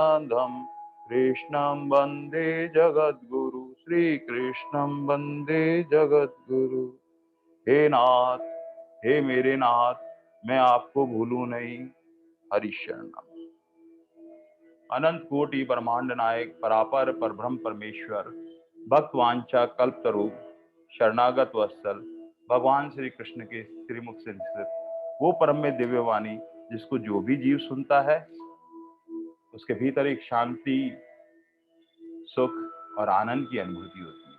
नाथं कृष्णं वन्दे जगद्गुरु श्रीकृष्णं वन्दे जगद्गुरु। हे नाथ, हे मेरे नाथ, मैं आपको भूलूं नहीं। हरिशरणम। अनंत कोटि ब्रह्मांड नायक परापर परब्रह्म परमेश्वर भक्त वांछा कल्पतरु शरणागत वत्सल भगवान श्री कृष्ण के श्रीमुख से निसृत वो परम में दिव्य वाणी जिसको जो भी जीव सुनता है उसके भीतर एक शांति, सुख और आनंद की अनुभूति होती है।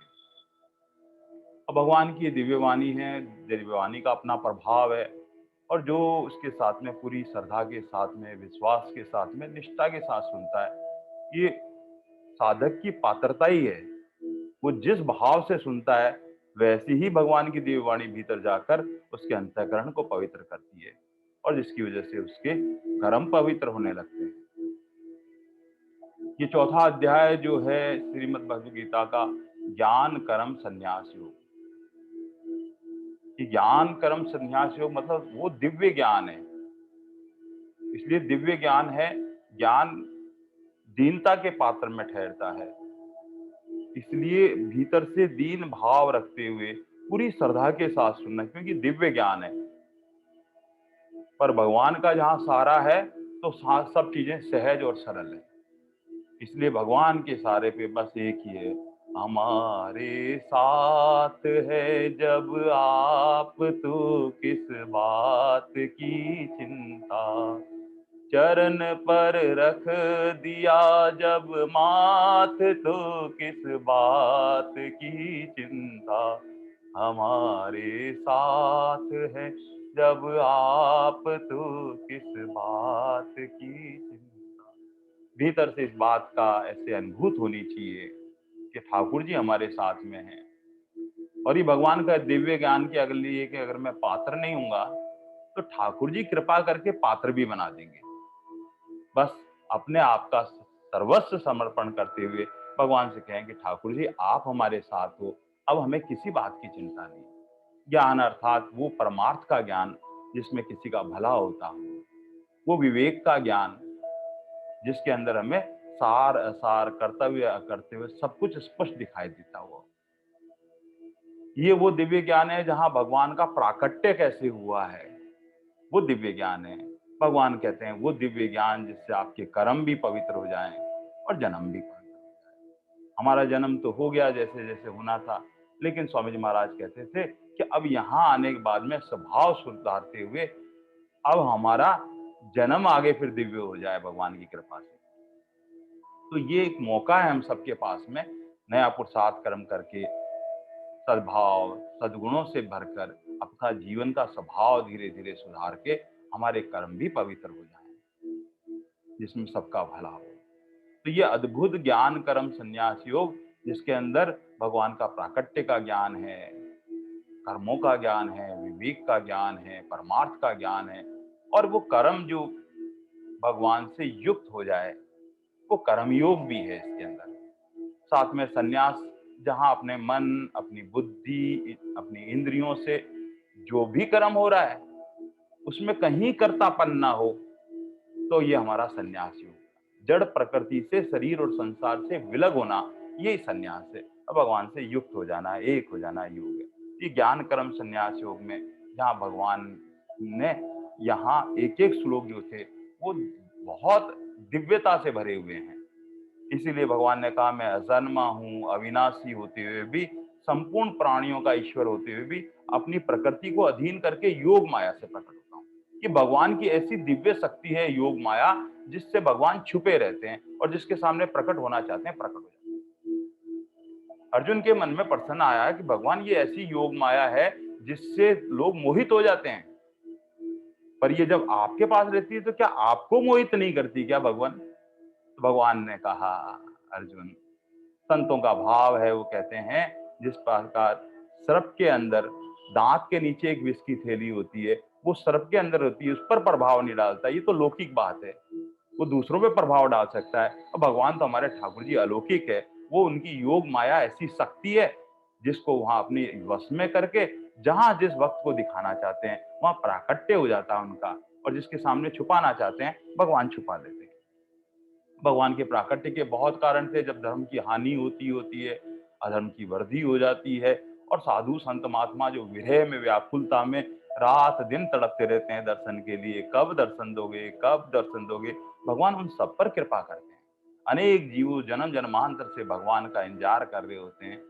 अब भगवान की ये दिव्य वाणी है, दिव्य वाणी का अपना प्रभाव है और जो उसके साथ में पूरी श्रद्धा के साथ में, विश्वास के साथ में, निष्ठा के साथ सुनता है, ये साधक की पात्रता ही है। वो जिस भाव से सुनता है वैसी ही भगवान की दिव्य वाणी भीतर जाकर उसके अंतःकरण को पवित्र करती है और जिसकी वजह से उसके कर्म पवित्र होने लगते हैं। ये चौथा अध्याय जो है श्रीमद् भगवद गीता का ज्ञान कर्म संन्यास योग। कि ज्ञान कर्म संन्यास योग मतलब वो दिव्य ज्ञान है, इसलिए दिव्य ज्ञान है। ज्ञान दीनता के पात्र में ठहरता है, इसलिए भीतर से दीन भाव रखते हुए पूरी श्रद्धा के साथ सुनना, क्योंकि दिव्य ज्ञान है। पर भगवान का जहाँ सारा है तो सब चीजें सहज और सरल है, इसलिए भगवान के सारे पे बस एक ही है, हमारे साथ है जब आप तो किस बात की चिंता, चरण पर रख दिया जब माथ तो किस बात की चिंता, हमारे साथ है जब आप तो किस बात की चिंता। भीतर से इस बात का ऐसे अनुभूत होनी चाहिए कि ठाकुर जी हमारे साथ में हैं। और ये भगवान का दिव्य ज्ञान की अगली है कि अगर मैं पात्र नहीं हूंगा तो ठाकुर जी कृपा करके पात्र भी बना देंगे। बस अपने आप का सर्वस्व समर्पण करते हुए भगवान से कहें कि ठाकुर जी आप हमारे साथ हो, अब हमें किसी बात की चिंता नहीं। ज्ञान अर्थात वो परमार्थ का ज्ञान जिसमें किसी का भला होता हो, वो विवेक का ज्ञान जिसके अंदर हमें सार असार, कर्तव्य अकर्तव्य सब कुछ स्पष्ट दिखाई देता हुआ। ये वो दिव्य ज्ञान है जहां भगवान का प्राकट्य कैसे हुआ है, वो दिव्य ज्ञान है। भगवान कहते हैं वो दिव्य ज्ञान जिससे आपके कर्म भी पवित्र हो जाएं और जन्म भी पवित्र हो जाए। हमारा जन्म तो हो गया जैसे जैसे होना था, लेकिन स्वामी जी महाराज कहते थे कि अब यहाँ आने के बाद में स्वभाव सुधारते हुए अब हमारा जन्म आगे फिर दिव्य हो जाए भगवान की कृपा से। तो ये एक मौका है हम सबके पास में, नया पुरुषार्थ कर्म करके सद्भाव सद्गुणों से भरकर अपना जीवन का स्वभाव धीरे धीरे सुधार के हमारे कर्म भी पवित्र हो जाएं, जिसमें सबका भला हो। तो ये अद्भुत ज्ञान कर्म संन्यास योग जिसके अंदर भगवान का प्राकट्य का ज्ञान है, कर्मों का ज्ञान है, विवेक का ज्ञान है, परमार्थ का ज्ञान है, और वो कर्म जो भगवान से युक्त हो जाए वो कर्मयोग भी है इसके अंदर। साथ में सन्यास जहां अपने मन, अपनी बुद्धि, अपनी इंद्रियों से जो भी कर्म हो रहा है उसमें कहीं कर्तापन ना हो, तो ये हमारा सन्यास योग। जड़ प्रकृति से, शरीर और संसार से विलग होना, यही सन्यास है। अब भगवान से युक्त हो जाना, एक हो जाना योग है। ये ज्ञान कर्म सन्यास योग में जहाँ भगवान ने यहाँ एक एक श्लोक जो थे वो बहुत दिव्यता से भरे हुए हैं। इसीलिए भगवान ने कहा मैं अजन्मा हूँ, अविनाशी होते हुए भी, संपूर्ण प्राणियों का ईश्वर होते हुए भी अपनी प्रकृति को अधीन करके योग माया से प्रकट होता हूँ। कि भगवान की ऐसी दिव्य शक्ति है योग माया जिससे भगवान छुपे रहते हैं और जिसके सामने प्रकट होना चाहते हैं प्रकट हो जाते हैं। अर्जुन के मन में प्रश्न आया कि भगवान ये ऐसी योग माया है जिससे लोग मोहित हो जाते हैं, पर ये जब आपके पास रहती है तो क्या आपको मोहित नहीं करती क्या भगवान? तो भगवान ने कहा अर्जुन, संतों का भाव है, वो कहते हैं जिस प्रकार सर्प के अंदर दांत के नीचे एक विष की थैली होती है, वो सर्प के अंदर होती है, उस पर प्रभाव नहीं डालता। ये तो लौकिक बात है, वो दूसरों पे प्रभाव डाल सकता है। और भगवान तो हमारे ठाकुर जी अलौकिक है, वो उनकी योग माया ऐसी शक्ति है जिसको वहां अपनी वश में करके जहां जिस वक्त को दिखाना चाहते हैं वहां प्राकट्य हो जाता है उनका, और जिसके सामने छुपाना चाहते हैं भगवान छुपा देते हैं। भगवान के प्राकट्य के बहुत कारण थे। जब धर्म की हानि होती है, अधर्म की वृद्धि हो जाती है और साधु संत महात्मा जो विरह में, व्याकुलता में रात दिन तड़पते रहते हैं दर्शन के लिए, कब दर्शन दोगे, कब दर्शन दोगे। भगवान उन सब पर कृपा करते हैं। अनेक जीव जन्म जन्मांतर से भगवान का इंतजार कर रहे होते हैं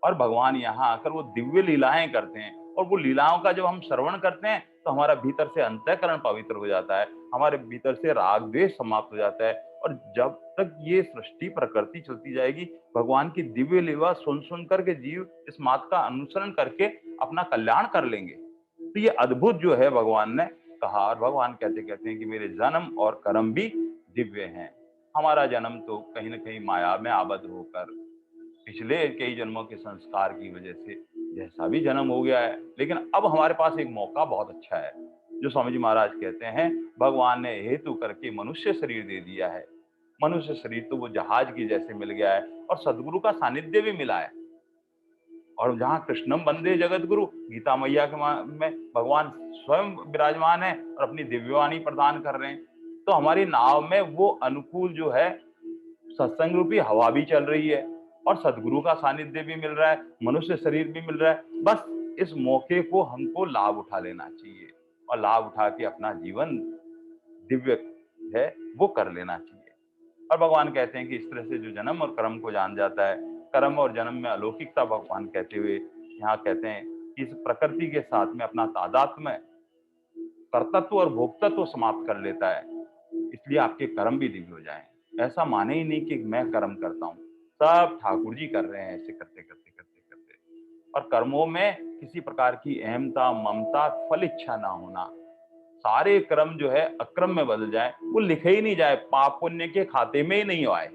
और भगवान यहाँ आकर वो दिव्य लीलाएं करते हैं। और वो लीलाओं का जब हम श्रवण करते हैं तो हमारा भीतर से अंतःकरण पवित्र हो जाता है, हमारे भीतर से राग द्वेष समाप्त हो जाता है। और जब तक ये सृष्टि प्रकृति चलती जाएगी, भगवान की दिव्य लीला सुन सुन करके जीव इस बात का अनुसरण करके अपना कल्याण कर लेंगे। तो ये अद्भुत जो है भगवान ने कहा। और भगवान कहते कहते हैं कि मेरे जन्म और कर्म भी दिव्य हैं। हमारा जन्म तो कहीं ना कहीं माया में आबद्ध होकर पिछले कई जन्मों के संस्कार की वजह से जैसा भी जन्म हो गया है, लेकिन अब हमारे पास एक मौका बहुत अच्छा है। जो स्वामी जी महाराज कहते हैं, भगवान ने हेतु करके मनुष्य शरीर दे दिया है। मनुष्य शरीर तो वो जहाज की जैसे मिल गया है और सदगुरु का सानिध्य भी मिला है। और जहाँ कृष्णम वंदे जगत गुरु, गीता मैया के में भगवान स्वयं विराजमान है और अपनी दिव्यवाणी प्रदान कर रहे हैं। तो हमारी नाव में वो अनुकूल जो है सत्संग रूपी हवा भी चल रही है और सदगुरु का सानिध्य भी मिल रहा है, मनुष्य शरीर भी मिल रहा है। बस इस मौके को हमको लाभ उठा लेना चाहिए और लाभ उठा के अपना जीवन दिव्य है वो कर लेना चाहिए। और भगवान कहते हैं कि इस तरह से जो जन्म और कर्म को जान जाता है, कर्म और जन्म में अलौकिकता भगवान कहते हुए यहाँ कहते हैं कि इस प्रकृति के साथ में अपना तादात्म्य, कर्तत्व और भोक्तत्व समाप्त कर लेता है। इसलिए आपके कर्म भी दिव्य हो जाएं। ऐसा माने ही नहीं कि मैं कर्म करता हूँ, सब ठाकुर जी कर रहे हैं ऐसे करते करते करते करते। और कर्मों में किसी प्रकार की अहमता, ममता, फल इच्छा ना होना। सारे कर्म जो है अक्रम में बदल जाए, वो लिखे ही नहीं जाए, पाप पुण्य के खाते में ही नहीं आए।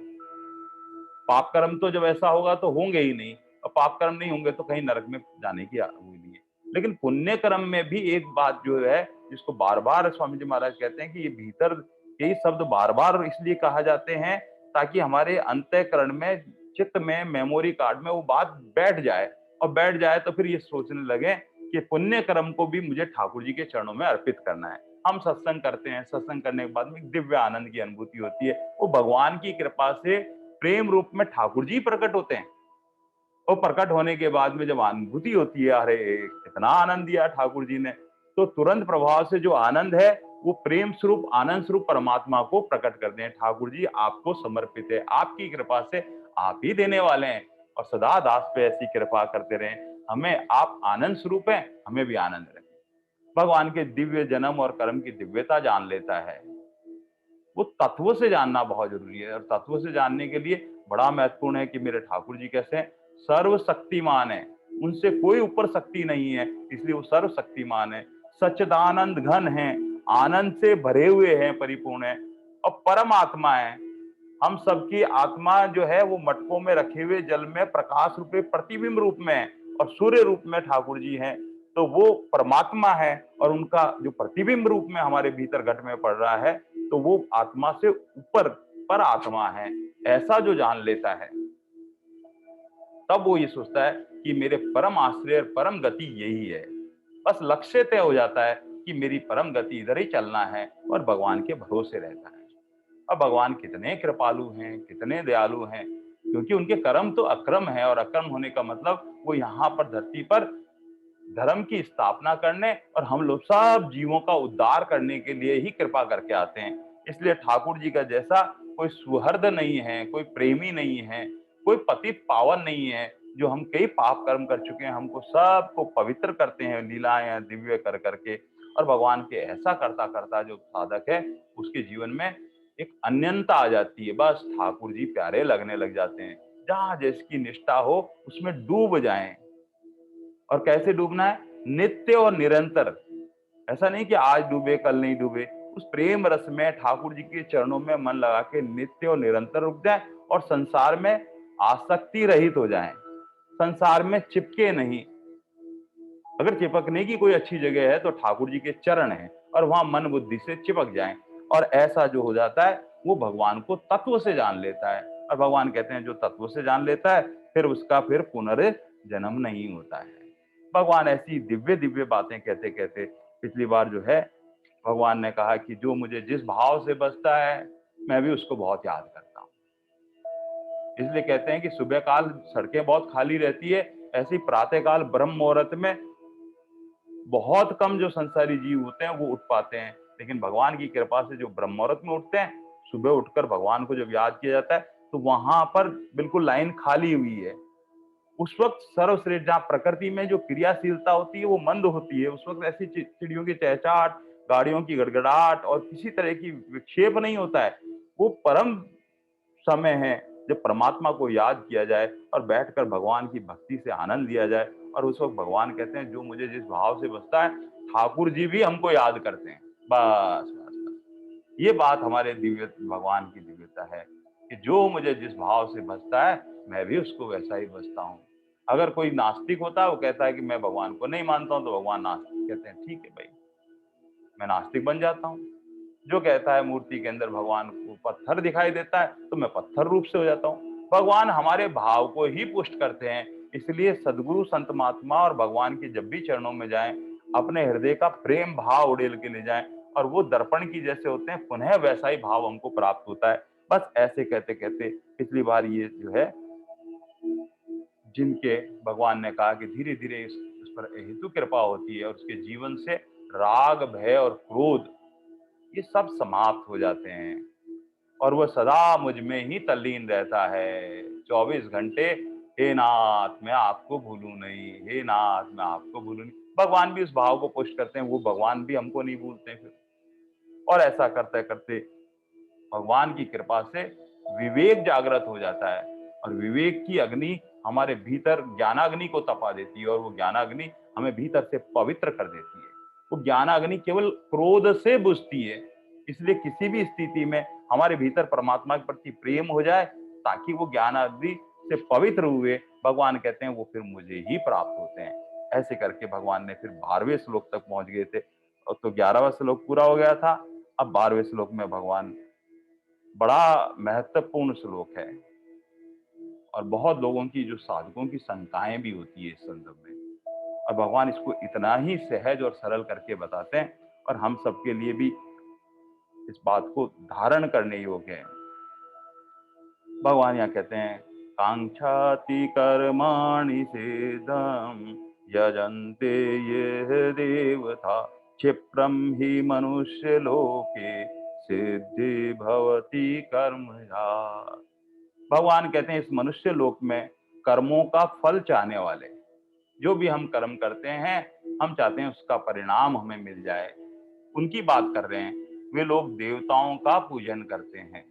पाप कर्म तो जब ऐसा होगा तो होंगे ही नहीं, और पाप कर्म नहीं होंगे तो कहीं नरक में जाने की वो नहीं है। लेकिन पुण्य कर्म में भी एक बात जो है जिसको बार बार स्वामी जी महाराज कहते हैं कि ये भीतर यही शब्द बार बार इसलिए कहा जाते हैं ताकि हमारे अंतःकरण में, चित्त में, मेमोरी कार्ड में वो बात बैठ जाए। और बैठ जाए तो फिर ये सोचने लगे कि पुण्य कर्म को भी मुझे ठाकुर जी के चरणों में अर्पित करना है। हम सत्संग करते हैं, सत्संग करने के बाद में दिव्य आनंद की अनुभूति होती है। वो भगवान की कृपा से प्रेम रूप में ठाकुर जी प्रकट होते हैं। और प्रकट होने के बाद में जब अनुभूति होती है, अरे कितना आनंद दिया ठाकुर जी ने, तो तुरंत प्रभाव से जो आनंद है वो प्रेम स्वरूप, आनंद स्वरूप परमात्मा को प्रकट करते हैं। ठाकुर जी आपको समर्पित है, आपकी कृपा से आप ही देने वाले हैं और सदा दास पे ऐसी कृपा करते रहें। हमें आप आनंद स्वरूप हैं, हमें भी आनंद रखें। भगवान के दिव्य जन्म और कर्म की दिव्यता जान लेता है, वो तत्व से जानना बहुत जरूरी है। और तत्व से जानने के लिए बड़ा महत्वपूर्ण है कि मेरे ठाकुर जी कैसे हैं, सर्वशक्तिमान है, उनसे कोई ऊपर शक्ति नहीं है, इसलिए वो सर्वशक्तिमान है। सच्चिदानंद घन है, आनंद से भरे हुए हैं, परिपूर्ण है और परमात्मा है। हम सबकी आत्मा जो है वो मटकों में रखे हुए जल में प्रकाश रूपे प्रतिबिंब रूप में है और सूर्य रूप में ठाकुर जी हैं। तो वो परमात्मा है और उनका जो प्रतिबिंब रूप में हमारे भीतर घट में पड़ रहा है, तो वो आत्मा से ऊपर पर आत्मा है। ऐसा जो जान लेता है तब वो ये सोचता है कि मेरे परम आश्रय, परम गति यही है। बस लक्ष्य तय हो जाता है कि मेरी परम गति इधर ही चलना है और भगवान के भरोसे रहता है। अब भगवान कितने कृपालु हैं, कितने दयालु हैं, क्योंकि उनके कर्म तो अक्रम है। और अक्रम होने का मतलब वो यहाँ पर धरती पर धर्म की स्थापना करने और हम लोग सब जीवों का उद्धार करने के लिए ही कृपा करके आते हैं। इसलिए ठाकुर जी का जैसा कोई सुहृद नहीं है, कोई प्रेमी नहीं है, कोई पतित पावन नहीं है। जो हम कई पाप कर्म कर चुके हैं, हमको सबको पवित्र करते हैं लीलाएं दिव्य कर करके। और भगवान के ऐसा करता करता जो साधक है उसके जीवन में एक अन्यनता आ जाती है। बस ठाकुर जी प्यारे लगने लग जाते हैं। जहां जिसकी निष्ठा हो उसमें डूब जाएं। और कैसे डूबना है? नित्य और निरंतर। ऐसा नहीं कि आज डूबे कल नहीं डूबे। उस प्रेम रस में ठाकुर जी के चरणों में मन लगा के नित्य और निरंतर रुक जाए और संसार में आसक्ति रहित हो जाएं। संसार में चिपके नहीं। अगर चिपकने की कोई अच्छी जगह है तो ठाकुर जी के चरण है और वहां मन बुद्धि से चिपक जाएं। और ऐसा जो हो जाता है वो भगवान को तत्व से जान लेता है। और भगवान कहते हैं जो तत्व से जान लेता है फिर उसका फिर पुनर्जन्म नहीं होता है। भगवान ऐसी दिव्य दिव्य बातें कहते कहते पिछली बार जो है भगवान ने कहा कि जो मुझे जिस भाव से बसता है मैं भी उसको बहुत याद करता हूँ। इसलिए कहते हैं कि सुबह काल सड़कें बहुत खाली रहती है, ऐसी प्रातः काल ब्रह्म मुहूर्त में बहुत कम जो संसारी जीव होते हैं वो उठ पाते हैं। लेकिन भगवान की कृपा से जो ब्रह्म मुहूर्त में उठते हैं, सुबह उठकर भगवान को जब याद किया जाता है, तो वहां पर बिल्कुल लाइन खाली हुई है। उस वक्त सर्वश्रेष्ठ, जहाँ प्रकृति में जो क्रियाशीलता होती है वो मंद होती है, उस वक्त ऐसी चिड़ियों की चहचहाट, गाड़ियों की गड़गड़ाहट और किसी तरह की विक्षेप नहीं होता है। वो परम समय है जब परमात्मा को याद किया जाए और बैठकर भगवान की भक्ति से आनंद लिया जाए। और उस वक्त भगवान कहते हैं, जो मुझे जिस भाव से बसता है, ठाकुर जी भी हमको याद करते हैं। बस बस बस, ये बात हमारे दिव्य भगवान की दिव्यता है कि जो मुझे जिस भाव से बसता है, मैं भी उसको वैसा ही बसता हूँ। अगर कोई नास्तिक होता है, वो कहता है कि मैं भगवान को नहीं मानता हूँ, तो भगवान नास्तिक कहते हैं, ठीक है भाई, मैं नास्तिक बन जाता हूँ। जो कहता है मूर्ति के अंदर भगवान को पत्थर दिखाई देता है, तो मैं पत्थर रूप से हो जाता हूँ। भगवान हमारे भाव को ही पुष्ट करते हैं। इसलिए सदगुरु संत महात्मा और भगवान के जब भी चरणों में जाएं, अपने हृदय का प्रेम भाव उड़ेल के ले जाएं, और वो दर्पण की जैसे होते हैं, पुनः वैसा ही भाव हमको प्राप्त होता है। बस ऐसे कहते कहते पिछली बार ये जो है, जिनके भगवान ने कहा कि धीरे धीरे उस पर हेतु कृपा होती है और उसके जीवन से राग, भय और क्रोध ये सब समाप्त हो जाते हैं, और वह सदा मुझ में ही तल्लीन रहता है। 24 घंटे, हे नाथ मैं आपको भूलूं नहीं, हे नाथ मैं आपको भूलूं नहीं। भगवान भी उस भाव को पुष्ट करते हैं, वो भगवान भी हमको नहीं भूलते हैं फिर। और ऐसा करते करते भगवान की कृपा से विवेक जागृत हो जाता है, और विवेक की अग्नि हमारे भीतर ज्ञानाग्नि को तपा देती है, और वो ज्ञानाग्नि हमें भीतर से पवित्र कर देती है। वो ज्ञानाग्नि केवल क्रोध से बुझती है। इसलिए किसी भी स्थिति में हमारे भीतर परमात्मा के प्रति प्रेम हो जाए, ताकि वो ज्ञानाग्नि से पवित्र हुए, भगवान कहते हैं वो फिर मुझे ही प्राप्त होते हैं। ऐसे करके भगवान ने फिर 12वें श्लोक तक पहुंच गए थे, और तो 11वां श्लोक पूरा हो गया था। अब 12वें श्लोक में भगवान, बड़ा महत्वपूर्ण श्लोक है, और बहुत लोगों की, जो साधकों की शंकाएं भी होती है इस संदर्भ में, और भगवान इसको इतना ही सहज और सरल करके बताते हैं, और हम सबके लिए भी इस बात को धारण करने योग्य है। भगवान यहाँ कहते हैं, कांक्षाति कर्माणि सिद्धम यजन्ते ये देवता क्षिप्रम ही मनुष्य लोके सिद्धि भवति कर्मजा। भगवान कहते हैं, इस मनुष्य लोक में कर्मों का फल चाहने वाले, जो भी हम कर्म करते हैं, हम चाहते हैं उसका परिणाम हमें मिल जाए, उनकी बात कर रहे हैं। वे लोग देवताओं का पूजन करते हैं,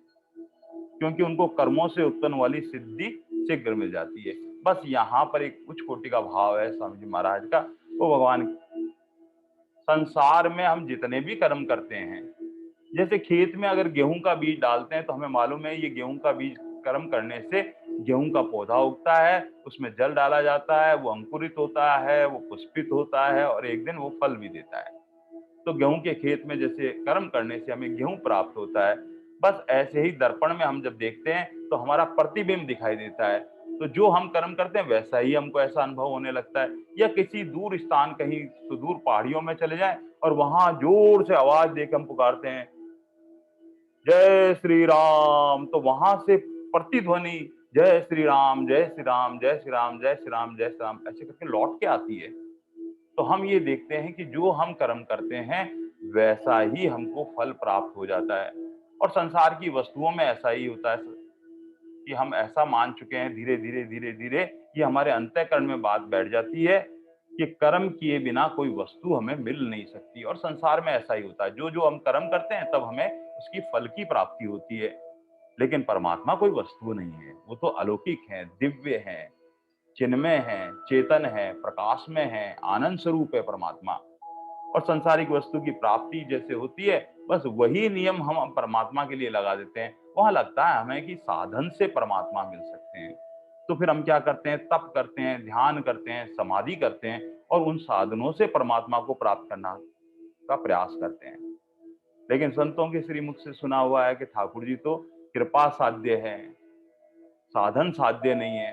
क्योंकि उनको कर्मों से उत्पन्न वाली सिद्धि शीघ्र मिल जाती है। बस यहाँ पर एक उच्च कोटि का भाव है स्वामी जी महाराज का। वो भगवान, संसार में हम जितने भी कर्म करते हैं, जैसे खेत में अगर गेहूं का बीज डालते हैं, तो हमें मालूम है ये गेहूं का बीज कर्म करने से गेहूं का पौधा उगता है, उसमें जल डाला जाता है, वो अंकुरित होता है, वो पुष्पित होता है, और एक दिन वो फल भी देता है। तो गेहूं के खेत में जैसे कर्म करने से हमें गेहूं प्राप्त होता है, बस ऐसे ही दर्पण में हम जब देखते हैं तो हमारा प्रतिबिंब दिखाई देता है। तो जो हम कर्म करते हैं वैसा ही हमको ऐसा अनुभव होने लगता है। या किसी दूर स्थान, कहीं सुदूर पहाड़ियों में चले जाएं, और वहां जोर से आवाज देकर हम पुकारते हैं, जय श्री राम, तो वहां से प्रतिध्वनि जय श्री राम, जय श्री राम, जय श्री राम, जय श्री राम, जय श्री राम ऐसे करके लौट के आती है। तो हम ये देखते हैं कि जो हम कर्म करते हैं वैसा ही हमको फल प्राप्त हो जाता है। और संसार की वस्तुओं में ऐसा ही होता है कि हम ऐसा मान चुके हैं, धीरे धीरे धीरे धीरे ये हमारे अंतःकरण में बात बैठ जाती है कि कर्म किए बिना कोई वस्तु हमें मिल नहीं सकती। और संसार में ऐसा ही होता है, जो जो हम कर्म करते हैं तब हमें उसकी फल की प्राप्ति होती है। लेकिन परमात्मा कोई वस्तु नहीं है, वो तो अलौकिक है, दिव्य है, चिन्मय है, चेतन है, प्रकाश में है, आनंद स्वरूप है परमात्मा। और संसारिक वस्तु की प्राप्ति जैसे होती है, बस वही नियम हम परमात्मा के लिए लगा देते हैं। वहां लगता है हमें कि साधन से परमात्मा मिल सकते हैं। तो फिर हम क्या करते हैं, तप करते हैं, ध्यान करते हैं, समाधि करते हैं, और उन साधनों से परमात्मा को प्राप्त करना का प्रयास करते हैं। लेकिन संतों के श्रीमुख से सुना हुआ है कि ठाकुर जी तो कृपा साध्य है, साधन साध्य नहीं है।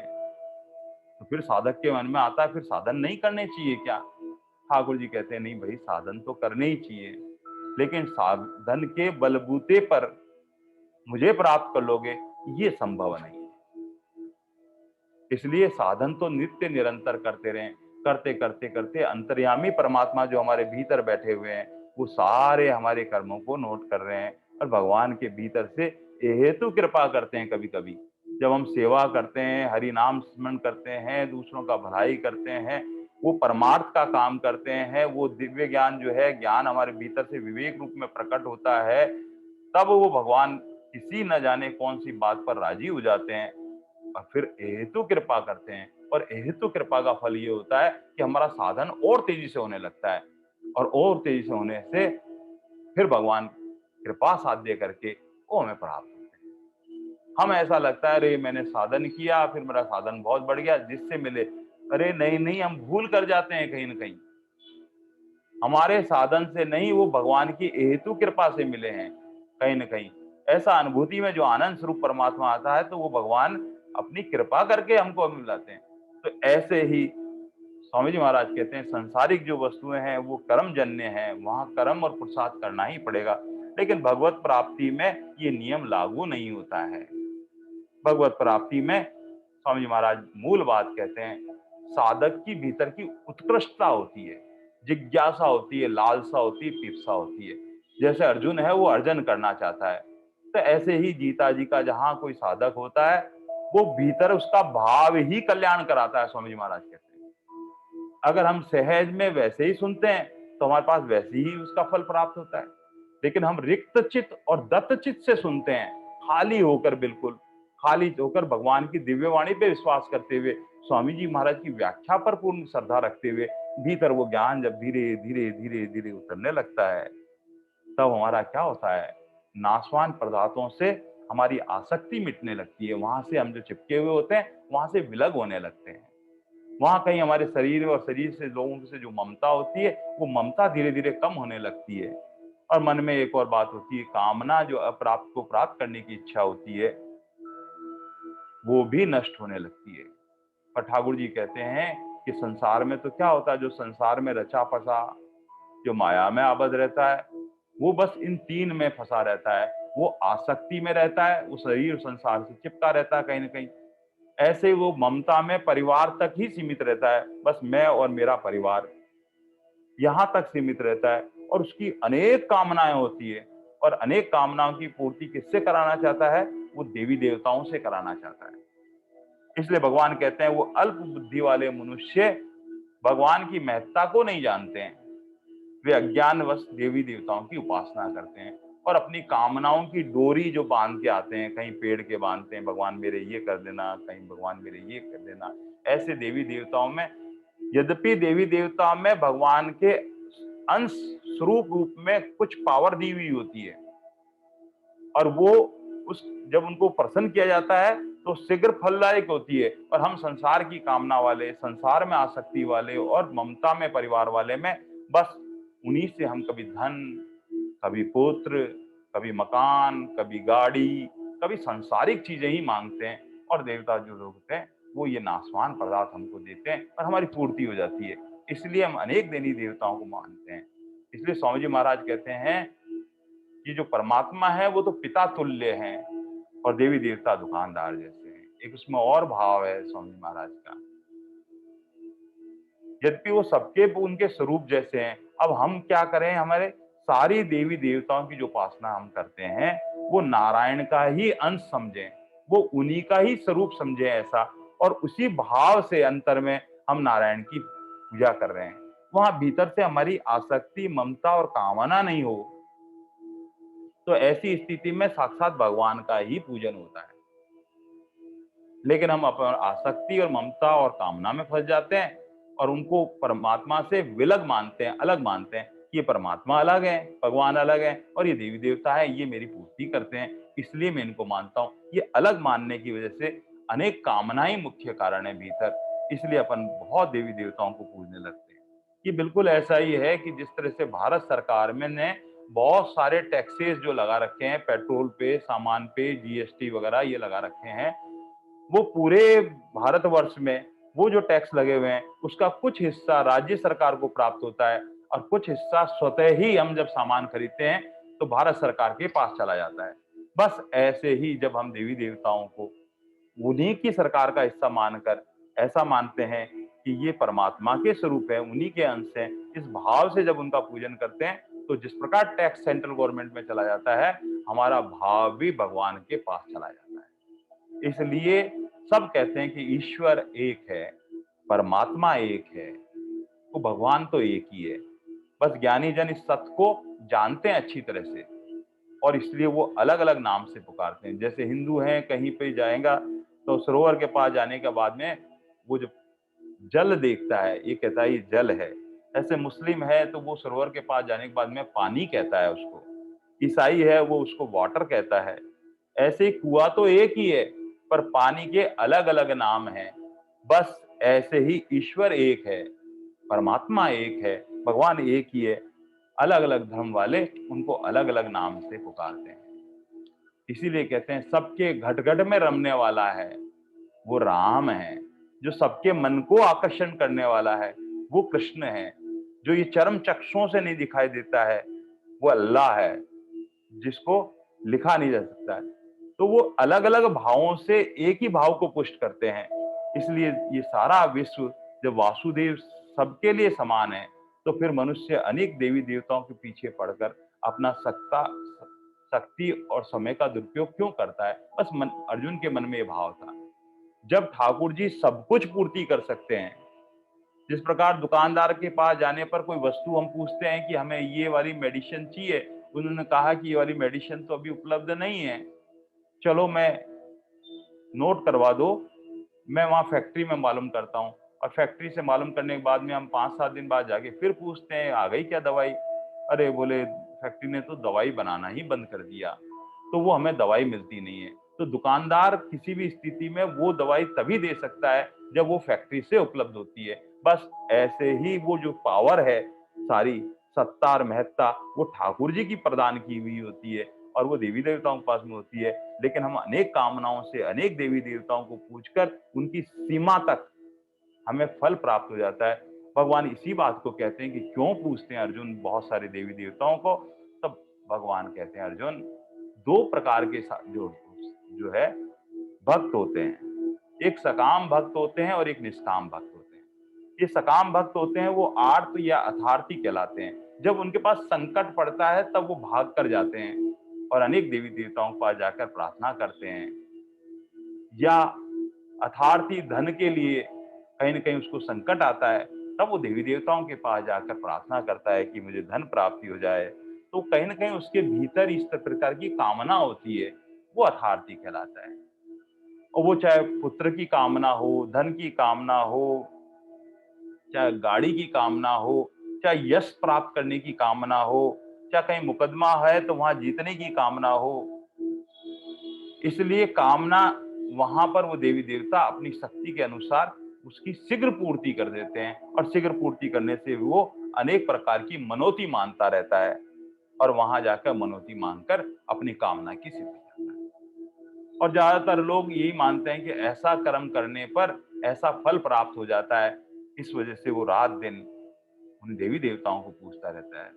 तो फिर साधक के मन में आता है, फिर साधन नहीं करने चाहिए क्या? ठाकुर जी कहते हैं, नहीं भाई, साधन तो करने ही चाहिए, लेकिन साधन के बलबूते पर मुझे प्राप्त कर लोगे, ये संभव नहीं है। इसलिए साधन तो नित्य निरंतर करते रहें, करते करते करते अंतर्यामी परमात्मा जो हमारे भीतर बैठे हुए हैं, वो सारे हमारे कर्मों को नोट कर रहे हैं और भगवान के भीतर से हेतु कृपा करते हैं। कभी कभी जब हम सेवा करते हैं, हरि नाम स्मरण करते हैं, दूसरों का भलाई करते हैं, वो परमार्थ का काम करते हैं, वो दिव्य ज्ञान जो है, ज्ञान हमारे भीतर से विवेक रूप में प्रकट होता है, तब वो भगवान किसी न जाने कौन सी बात पर राजी हो जाते हैं और फिर हेतु कृपा करते हैं। और हेतु कृपा का फल ये होता है कि हमारा साधन और तेजी से होने लगता है, और तेजी से होने से फिर भगवान कृपा साध्य करके वो हमें प्राप्त होते हैं। हम ऐसा लगता है अरे मैंने साधन किया, फिर मेरा साधन बहुत बढ़ गया जिससे मिले, अरे नहीं नहीं, हम भूल कर जाते हैं कहीं ना कहीं, हमारे साधन से नहीं, वो भगवान की हेतु कृपा से मिले हैं कहीं ना कहीं। ऐसा अनुभूति में जो आनंद स्वरूप परमात्मा आता है, तो वो भगवान अपनी कृपा करके हमको मिलाते हैं। तो ऐसे ही स्वामी जी महाराज कहते हैं, संसारिक जो वस्तुएं हैं वो कर्म जन्य हैं, वहां कर्म और पुरुषार्थ करना ही पड़ेगा, लेकिन भगवत प्राप्ति में ये नियम लागू नहीं होता है। भगवत प्राप्ति में स्वामी जी महाराज मूल बात कहते हैं, साधक की भीतर की उत्कृष्टता होती है, जिज्ञासा होती है, लालसा होती है, पिपसा होती है। जैसे अर्जुन है वो अर्जन करना चाहता है, तो ऐसे ही गीता जी का जहां कोई साधक होता है, वो भीतर उसका भाव ही कल्याण कराता है। स्वामी जी महाराज कहते हैं, अगर हम सहज में वैसे ही सुनते हैं तो हमारे पास वैसे ही उसका फल प्राप्त होता है, लेकिन हम रिक्त चित्त और दत्त चित्त से सुनते हैं, खाली होकर, बिल्कुल खाली होकर, भगवान की दिव्य वाणी पे विश्वास करते हुए, स्वामी जी महाराज की व्याख्या पर पूर्ण श्रद्धा रखते हुए, भीतर वो ज्ञान जब धीरे धीरे धीरे धीरे उतरने लगता है, तब हमारा क्या होता है, नाशवान पदार्थों से हमारी आसक्ति मिटने लगती है, वहां से हम जो चिपके हुए होते हैं वहां से विलग होने लगते हैं। वहां कहीं हमारे शरीर और शरीर से लोगों से जो ममता होती है, वो ममता धीरे धीरे कम होने लगती है। और मन में एक और बात होती है, कामना जो अप्राप्त को प्राप्त करने की इच्छा होती है, वो भी नष्ट होने लगती है। और ठाकुर जी कहते हैं कि संसार में तो क्या होता है, जो संसार में रचा फंसा, जो माया में आबद्ध रहता है, वो बस इन तीन में फंसा रहता है। वो आसक्ति में रहता है, वो शरीर संसार से चिपका रहता है कहीं ना कहीं। ऐसे वो ममता में परिवार तक ही सीमित रहता है, बस मैं और मेरा परिवार, यहां तक सीमित रहता है। और उसकी अनेक कामनाएं होती है, और अनेक कामनाओं की पूर्ति किससे कराना चाहता है, वो देवी देवताओं से कराना चाहता है। इसलिए भगवान कहते हैं, वो अल्प बुद्धि वाले मनुष्य भगवान की महत्ता को नहीं जानते हैं, वे अज्ञानवश देवी देवताओं की उपासना करते हैं और अपनी कामनाओं की डोरी जो बांध के आते हैं, कहीं पेड़ के बांधते हैं, भगवान मेरे ये कर देना, कहीं भगवान मेरे ये कर देना। ऐसे देवी देवताओं में, यद्यपि देवी देवताओं में भगवान के अंश स्वरूप रूप में कुछ पावर दी हुई होती है, और वो उस जब उनको प्रसन्न किया जाता है तो शीघ्र फलदायक होती है। और हम संसार की कामना वाले, संसार में आसक्ति वाले और ममता में परिवार वाले में, बस उन्हीं से हम कभी धन, कभी पुत्र, कभी मकान, कभी गाड़ी, कभी सांसारिक चीजें ही मांगते हैं। और देवता जो लोग होते हैं वो ये नाशवान पदार्थ हमको देते हैं और हमारी पूर्ति हो जाती है। इसलिए हम अनेक देवी देवताओं को मानते हैं। इसलिए स्वामी जी महाराज कहते हैं कि जो परमात्मा है वो तो पिता तुल्य हैं, और देवी देवता दुकानदार जैसे हैं। एक उसमें और भाव है स्वामी महाराज का, यद्यपि वो सबके उनके स्वरूप जैसे हैं। अब हम क्या करें, हमारे सारी देवी देवताओं की जो उपासना हम करते हैं, वो नारायण का ही अंश समझें, वो उन्हीं का ही स्वरूप समझें ऐसा, और उसी भाव से अंतर में हम नारायण की पूजा कर रहे हैं। वहां भीतर से हमारी आसक्ति, ममता और कामना नहीं हो, तो ऐसी स्थिति में साक्षात भगवान का ही पूजन होता है। लेकिन हम अपन आसक्ति और ममता और कामना में फंस जाते हैं और उनको परमात्मा से विलग मानते हैं, अलग मानते हैं। ये परमात्मा अलग है, भगवान अलग है, और ये देवी देवता है, ये मेरी पूर्ति करते हैं, इसलिए मैं इनको मानता हूँ। ये अलग मानने की वजह से अनेक कामनाएं मुख्य कारण है भीतर, इसलिए अपन बहुत देवी देवताओं को पूजने लगते हैं। ये बिल्कुल ऐसा ही है कि जिस तरह से भारत सरकार में ने बहुत सारे टैक्सेस जो लगा रखे हैं, पेट्रोल पे, सामान पे, जीएसटी वगैरह ये लगा रखे हैं, वो पूरे भारतवर्ष में वो जो टैक्स लगे हुए हैं उसका कुछ हिस्सा राज्य सरकार को प्राप्त होता है, और कुछ हिस्सा स्वतः ही हम जब सामान खरीदते हैं तो भारत सरकार के पास चला जाता है। बस ऐसे ही जब हम देवी देवताओं को उन्हीं की सरकार का हिस्सा मानकर ऐसा मानते हैं कि ये परमात्मा के स्वरूप है, उन्हीं के अंश हैं, इस भाव से जब उनका पूजन करते हैं, तो जिस प्रकार टैक्स सेंट्रल गवर्नमेंट में चला जाता है, हमारा भाव भी भगवान के पास चला जाता है। इसलिए सब कहते हैं कि ईश्वर एक है, परमात्मा एक है, तो भगवान तो एक ही है। बस ज्ञानी जन इस सत्य को जानते हैं अच्छी तरह से, और इसलिए वो अलग-अलग नाम से पुकारते हैं। जैसे हिंदू हैं, कहीं पे जाएगा तो सरोवर के पास जाने के बाद में वो जो जल देखता है, ये कहता है ये जल है। ऐसे मुस्लिम है तो वो सरोवर के पास जाने के बाद में पानी कहता है उसको। ईसाई है वो उसको वाटर कहता है। ऐसे ही कुआँ तो एक ही है, पर पानी के अलग-अलग नाम हैं। बस ऐसे ही ईश्वर एक है, परमात्मा एक है, भगवान एक ही है। अलग-अलग धर्म वाले उनको अलग-अलग नाम से पुकारते हैं। इसीलिए कहते हैं सबके घट-घट में रमने वाला है, वो राम है। जो सबके मन को आकर्षण करने वाला है, वो कृष्ण है। जो ये चरम चक्षुओं से नहीं दिखाई देता है, वो अल्लाह है, जिसको लिखा नहीं जा सकता है। तो वो अलग-अलग भावों से एक ही भाव को पुष्ट करते हैं। इसलिए ये सारा विश्व जब वासुदेव सबके लिए समान है, तो फिर मनुष्य अनेक देवी देवताओं के पीछे पड़कर अपना शक्ति और समय का दुरुपयोग क्यों करता है? बस अर्जुन के मन में ये भाव था। जब ठाकुर जी सब कुछ पूर्ति कर सकते हैं, जिस प्रकार दुकानदार के पास जाने पर कोई वस्तु हम पूछते हैं कि हमें ये वाली मेडिसिन चाहिए, उन्होंने कहा कि ये वाली मेडिसिन तो अभी उपलब्ध नहीं है, चलो मैं नोट करवा दो, मैं वहाँ फैक्ट्री में मालूम करता हूँ। और फैक्ट्री से मालूम करने के बाद में हम 5-7 दिन बाद जाके फिर पूछते हैं, आ गई क्या दवाई? अरे बोले फैक्ट्री ने तो दवाई बनाना ही बंद कर दिया, तो वो हमें दवाई मिलती नहीं है। तो दुकानदार किसी भी स्थिति में वो दवाई तभी दे सकता है जब वो फैक्ट्री से उपलब्ध होती है। बस ऐसे ही वो जो पावर है, सारी सत्ता और महत्ता, वो ठाकुर जी की प्रदान की हुई होती है और वो देवी देवताओं के पास में होती है। लेकिन हम अनेक कामनाओं से अनेक देवी देवताओं को पूछकर उनकी सीमा तक हमें फल प्राप्त हो जाता है। भगवान इसी बात को कहते हैं कि क्यों पूछते हैं अर्जुन बहुत सारे देवी देवताओं को? तब भगवान कहते हैं अर्जुन, दो प्रकार के जो जो है भक्त होते हैं। एक सकाम भक्त होते हैं और एक निष्काम भक्त होते हैं। ये सकाम भक्त होते हैं, वो आर्त या अथार्थी कहलाते हैं। जब उनके पास संकट पड़ता है तब वो भाग कर जाते हैं और अनेक देवी देवताओं के पास जाकर प्रार्थना करते हैं। या अथार्थी धन के लिए कहीं न कहीं उसको संकट आता है, तब वो देवी देवताओं के पास जाकर प्रार्थना करता है कि मुझे धन प्राप्ति हो जाए। तो कहीं न कहीं उसके भीतर इस प्रकार की कामना होती है, वो अथार्थी कहलाता है। और वो चाहे पुत्र की कामना हो, धन की कामना हो, चाहे गाड़ी की कामना हो, चाहे यश प्राप्त करने की कामना हो, चाहे कहीं मुकदमा है तो वहाँ जीतने की कामना हो। इसलिए कामना वहाँ पर वो देवी देवता अपनी शक्ति के अनुसार उसकी शीघ्र पूर्ति कर देते हैं और शीघ्र पूर्ति करने से वो अनेक प्रकार की मनोती मानता रहता है और वहां जाकर मनोती मानकर अपनी कामना की सिद्धि करता है। और ज्यादातर लोग यही मानते हैं कि ऐसा कर्म करने पर ऐसा फल प्राप्त हो जाता है। इस वजह से वो रात दिन उन देवी देवताओं को पूछता रहता है।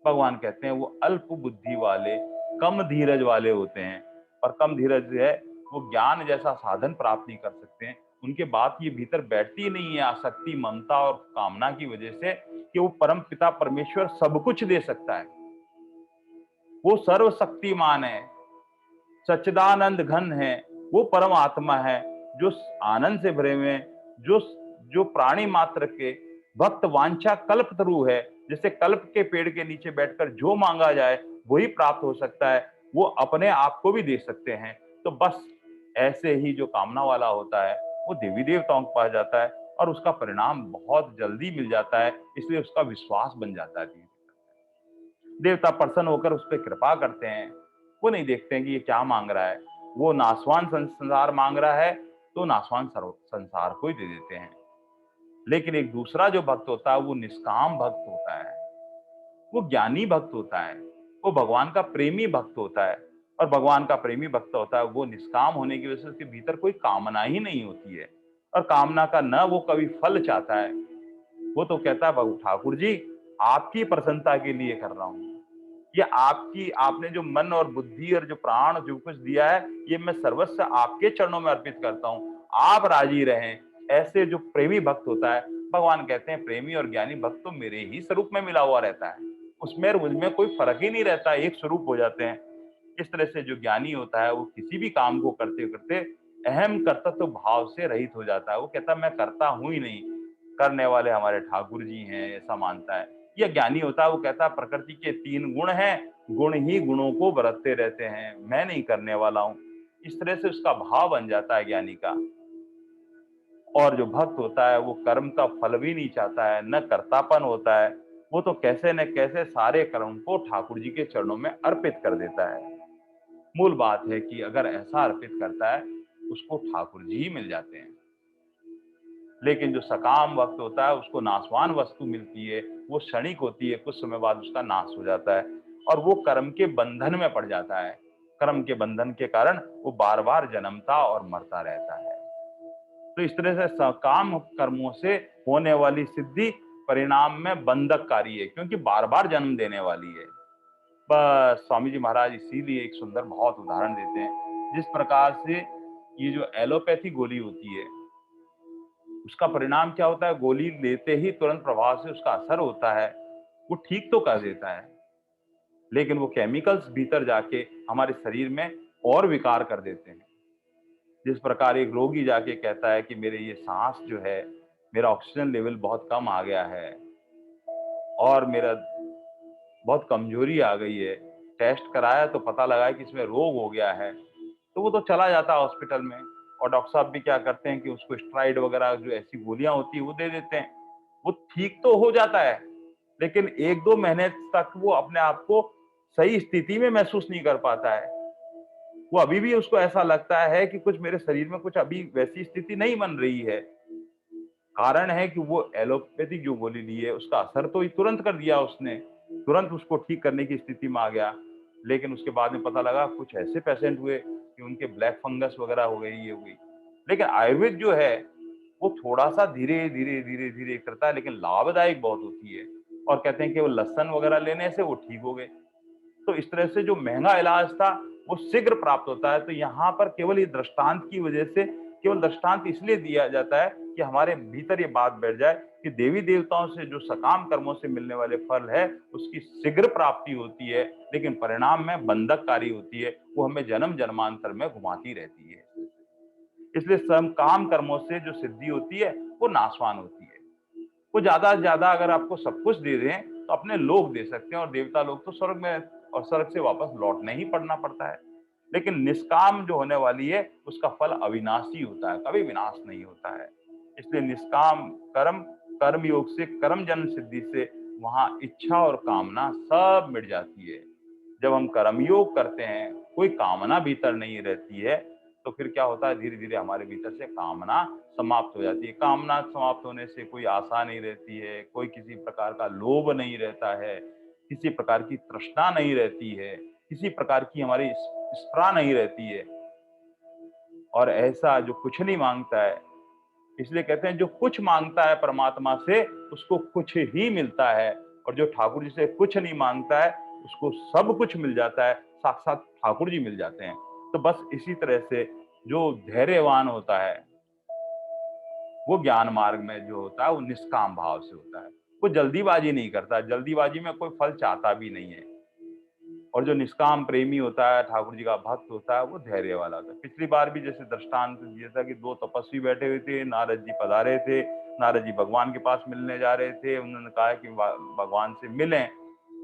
भगवान कहते हैं वो अल्प बुद्धि वाले, कम धीरज वाले होते हैं। और कम धीरज है, वो ज्ञान जैसा साधन प्राप्त नहीं कर सकते हैं। उनके बात ये भीतर बैठती नहीं है आसक्ति, ममता और कामना की वजह से कि वो परम पिता परमेश्वर सब कुछ दे सकता है। वो सर्वशक्तिमान है, सच्चिदानंद घन है, वो परम आत्मा है जो आनंद से भरे हुए हैं, जो जो प्राणी मात्र के भक्त वांछा कल्प तरु है। जैसे कल्प के पेड़ के नीचे बैठकर जो मांगा जाए वही प्राप्त हो सकता है, वो अपने आप को भी दे सकते हैं। तो बस ऐसे ही जो कामना वाला होता है वो देवी देवताओं के पास जाता है और उसका परिणाम बहुत जल्दी मिल जाता है, इसलिए उसका विश्वास बन जाता है। देवता प्रसन्न होकर उस पर कृपा करते हैं। वो नहीं देखते हैं कि ये क्या मांग रहा है। वो नासवान संसार मांग रहा है तो नासवान संसार को ही दे देते हैं। लेकिन एक दूसरा जो भक्त होता है वो निष्काम भक्त होता है, वो ज्ञानी भक्त होता है, वो भगवान का प्रेमी भक्त होता है। और भगवान का प्रेमी भक्त होता है वो निष्काम होने की वजह से उसके भीतर कोई कामना ही नहीं होती है। और कामना का न वो कभी फल चाहता है, वो तो कहता है ठाकुर जी आपकी प्रसन्नता के लिए कर रहा हूं। ये आपकी, आपने जो मन और बुद्धि और जो प्राण जो कुछ दिया है, ये मैं सर्वस्व आपके चरणों में अर्पित करता हूँ, आप राजी रहें। ऐसे जो प्रेमी भक्त होता है, भगवान कहते हैं प्रेमी और ज्ञानी भक्त तो मेरे ही स्वरूप में मिला हुआ रहता है, उसमें और मुझमें कोई फर्क ही नहीं रहता, एक स्वरूप हो जाते हैं। इस तरह से जो ज्ञानी होता है वो किसी भी काम को करते करते अहम कर्तृत्व भाव से रहित हो जाता है। वो कहता है मैं करता हूं ही नहीं, करने वाले हमारे ठाकुर जी हैं, ऐसा मानता है। यह ज्ञानी होता है, वो कहता है प्रकृति के 3 गुण हैं, गुण ही गुणों को बरतते रहते हैं, मैं नहीं करने वाला हूं। इस तरह से उसका भाव बन जाता है ज्ञानी का। और जो भक्त होता है वो कर्म का फल भी नहीं चाहता है, न कर्तापन होता है, वो तो कैसे न कैसे सारे कर्म को ठाकुर जी के चरणों में अर्पित कर देता है। मूल बात है कि अगर ऐसा अर्पित करता है, उसको ठाकुर जी ही मिल जाते हैं। लेकिन जो सकाम वक्त होता है, उसको नाशवान वस्तु मिलती है, वो क्षणिक होती है, कुछ समय बाद उसका नाश हो जाता है और वो कर्म के बंधन में पड़ जाता है। कर्म के बंधन के कारण वो बार बार जन्मता और मरता रहता है। तो इस तरह से सकाम कर्मों से होने वाली सिद्धि परिणाम में बंधककारी है, क्योंकि बार बार जन्म देने वाली है। बस स्वामी जी महाराज इसीलिए एक सुंदर बहुत उदाहरण देते हैं, जिस प्रकार से ये जो एलोपैथी गोली होती है, उसका परिणाम क्या होता है, गोली लेते ही तुरंत प्रभाव से उसका असर होता है, वो ठीक तो कर देता है, लेकिन वो केमिकल्स भीतर जाके हमारे शरीर में और विकार कर देते हैं। जिस प्रकार एक रोगी जाके कहता है कि मेरे ये सांस जो है, मेरा ऑक्सीजन लेवल बहुत कम आ गया है और मेरा बहुत कमजोरी आ गई है, टेस्ट कराया तो पता लगा कि इसमें रोग हो गया है, तो वो तो चला जाता है हॉस्पिटल में और डॉक्टर साहब भी क्या करते हैं कि उसको स्टेरॉइड वगैरह जो ऐसी गोलियां होती है वो दे देते हैं। वो ठीक तो हो जाता है, लेकिन 1-2 महीने तक वो अपने आप को सही स्थिति में महसूस नहीं कर पाता है। वो अभी भी उसको ऐसा लगता है कि कुछ मेरे शरीर में कुछ अभी वैसी स्थिति नहीं बन रही है। कारण है कि वो एलोपैथिक जो गोली ली है, उसका असर तो तुरंत कर दिया उसने, तुरंत उसको ठीक करने की स्थिति में आ गया। लेकिन उसके बाद में पता लगा कुछ ऐसे पेशेंट हुए कि उनके ब्लैक फंगस वगैरह हो गई, ये हो गई। लेकिन आयुर्वेद जो है, वो थोड़ा-सा धीरे-धीरे, धीरे-धीरे करता है, लेकिन लाभदायक बहुत होती है। और कहते हैं कि वो लहसुन वगैरह लेने से वो ठीक हो गए। तो इस तरह से जो महंगा इलाज था, वो शीघ्र प्राप्त होता है। तो यहाँ पर केवल ये दृष्टांत की वजह से, केवल दृष्टांत इसलिए दिया जाता है कि हमारे भीतर ये बात बैठ जाए कि देवी देवताओं से जो सकाम कर्मों से मिलने वाले फल है, उसकी शीघ्र प्राप्ति होती है, लेकिन परिणाम में बंधककारी होती है, वो हमें जन्म जन्मांतर में घुमाती रहती है। इसलिए काम कर्मों से जो सिद्धि होती है, वो नाशवान होती है। वो ज्यादा से ज्यादा अगर आपको सब कुछ दे दें तो अपने लोग दे सकते हैं, और देवता लोग तो स्वर्ग में और स्वर्ग से वापस लौटने ही पड़ना पड़ता है। लेकिन निष्काम जो होने वाली है, उसका फल अविनाशी होता है, कभी विनाश नहीं होता है। इसलिए निष्काम कर्म, कर्म योग से, कर्म जन्म सिद्धि से वहां इच्छा और कामना सब मिट जाती है। जब हम कर्मयोग करते हैं, कोई कामना भीतर नहीं रहती है, तो फिर क्या होता है, धीरे धीरे हमारे भीतर से कामना समाप्त हो जाती है। कामना समाप्त होने से कोई आशा नहीं रहती है, कोई किसी प्रकार का लोभ नहीं रहता है, किसी प्रकार की तृष्णा नहीं रहती है, किसी प्रकार की हमारी स्पृहा नहीं रहती है। और ऐसा जो कुछ नहीं मांगता है, इसलिए कहते हैं जो कुछ मांगता है परमात्मा से, उसको कुछ ही मिलता है। और जो ठाकुर जी से कुछ नहीं मांगता है, उसको सब कुछ मिल जाता है, साक्षात ठाकुर जी मिल जाते हैं। तो बस इसी तरह से जो धैर्यवान होता है, वो ज्ञान मार्ग में जो होता है, वो निष्काम भाव से होता है। वो जल्दीबाजी नहीं करता, जल्दीबाजी में कोई फल चाहता भी नहीं है। और जो निष्काम प्रेमी होता है, ठाकुर जी का भक्त होता है, वो धैर्य वाला होता है। पिछली बार भी जैसे दृष्टांत दिया था कि 2 तपस्वी बैठे हुए थे, नारद जी पधारे थे, नारद जी भगवान के पास मिलने जा रहे थे। उन्होंने कहा कि भगवान से मिलें,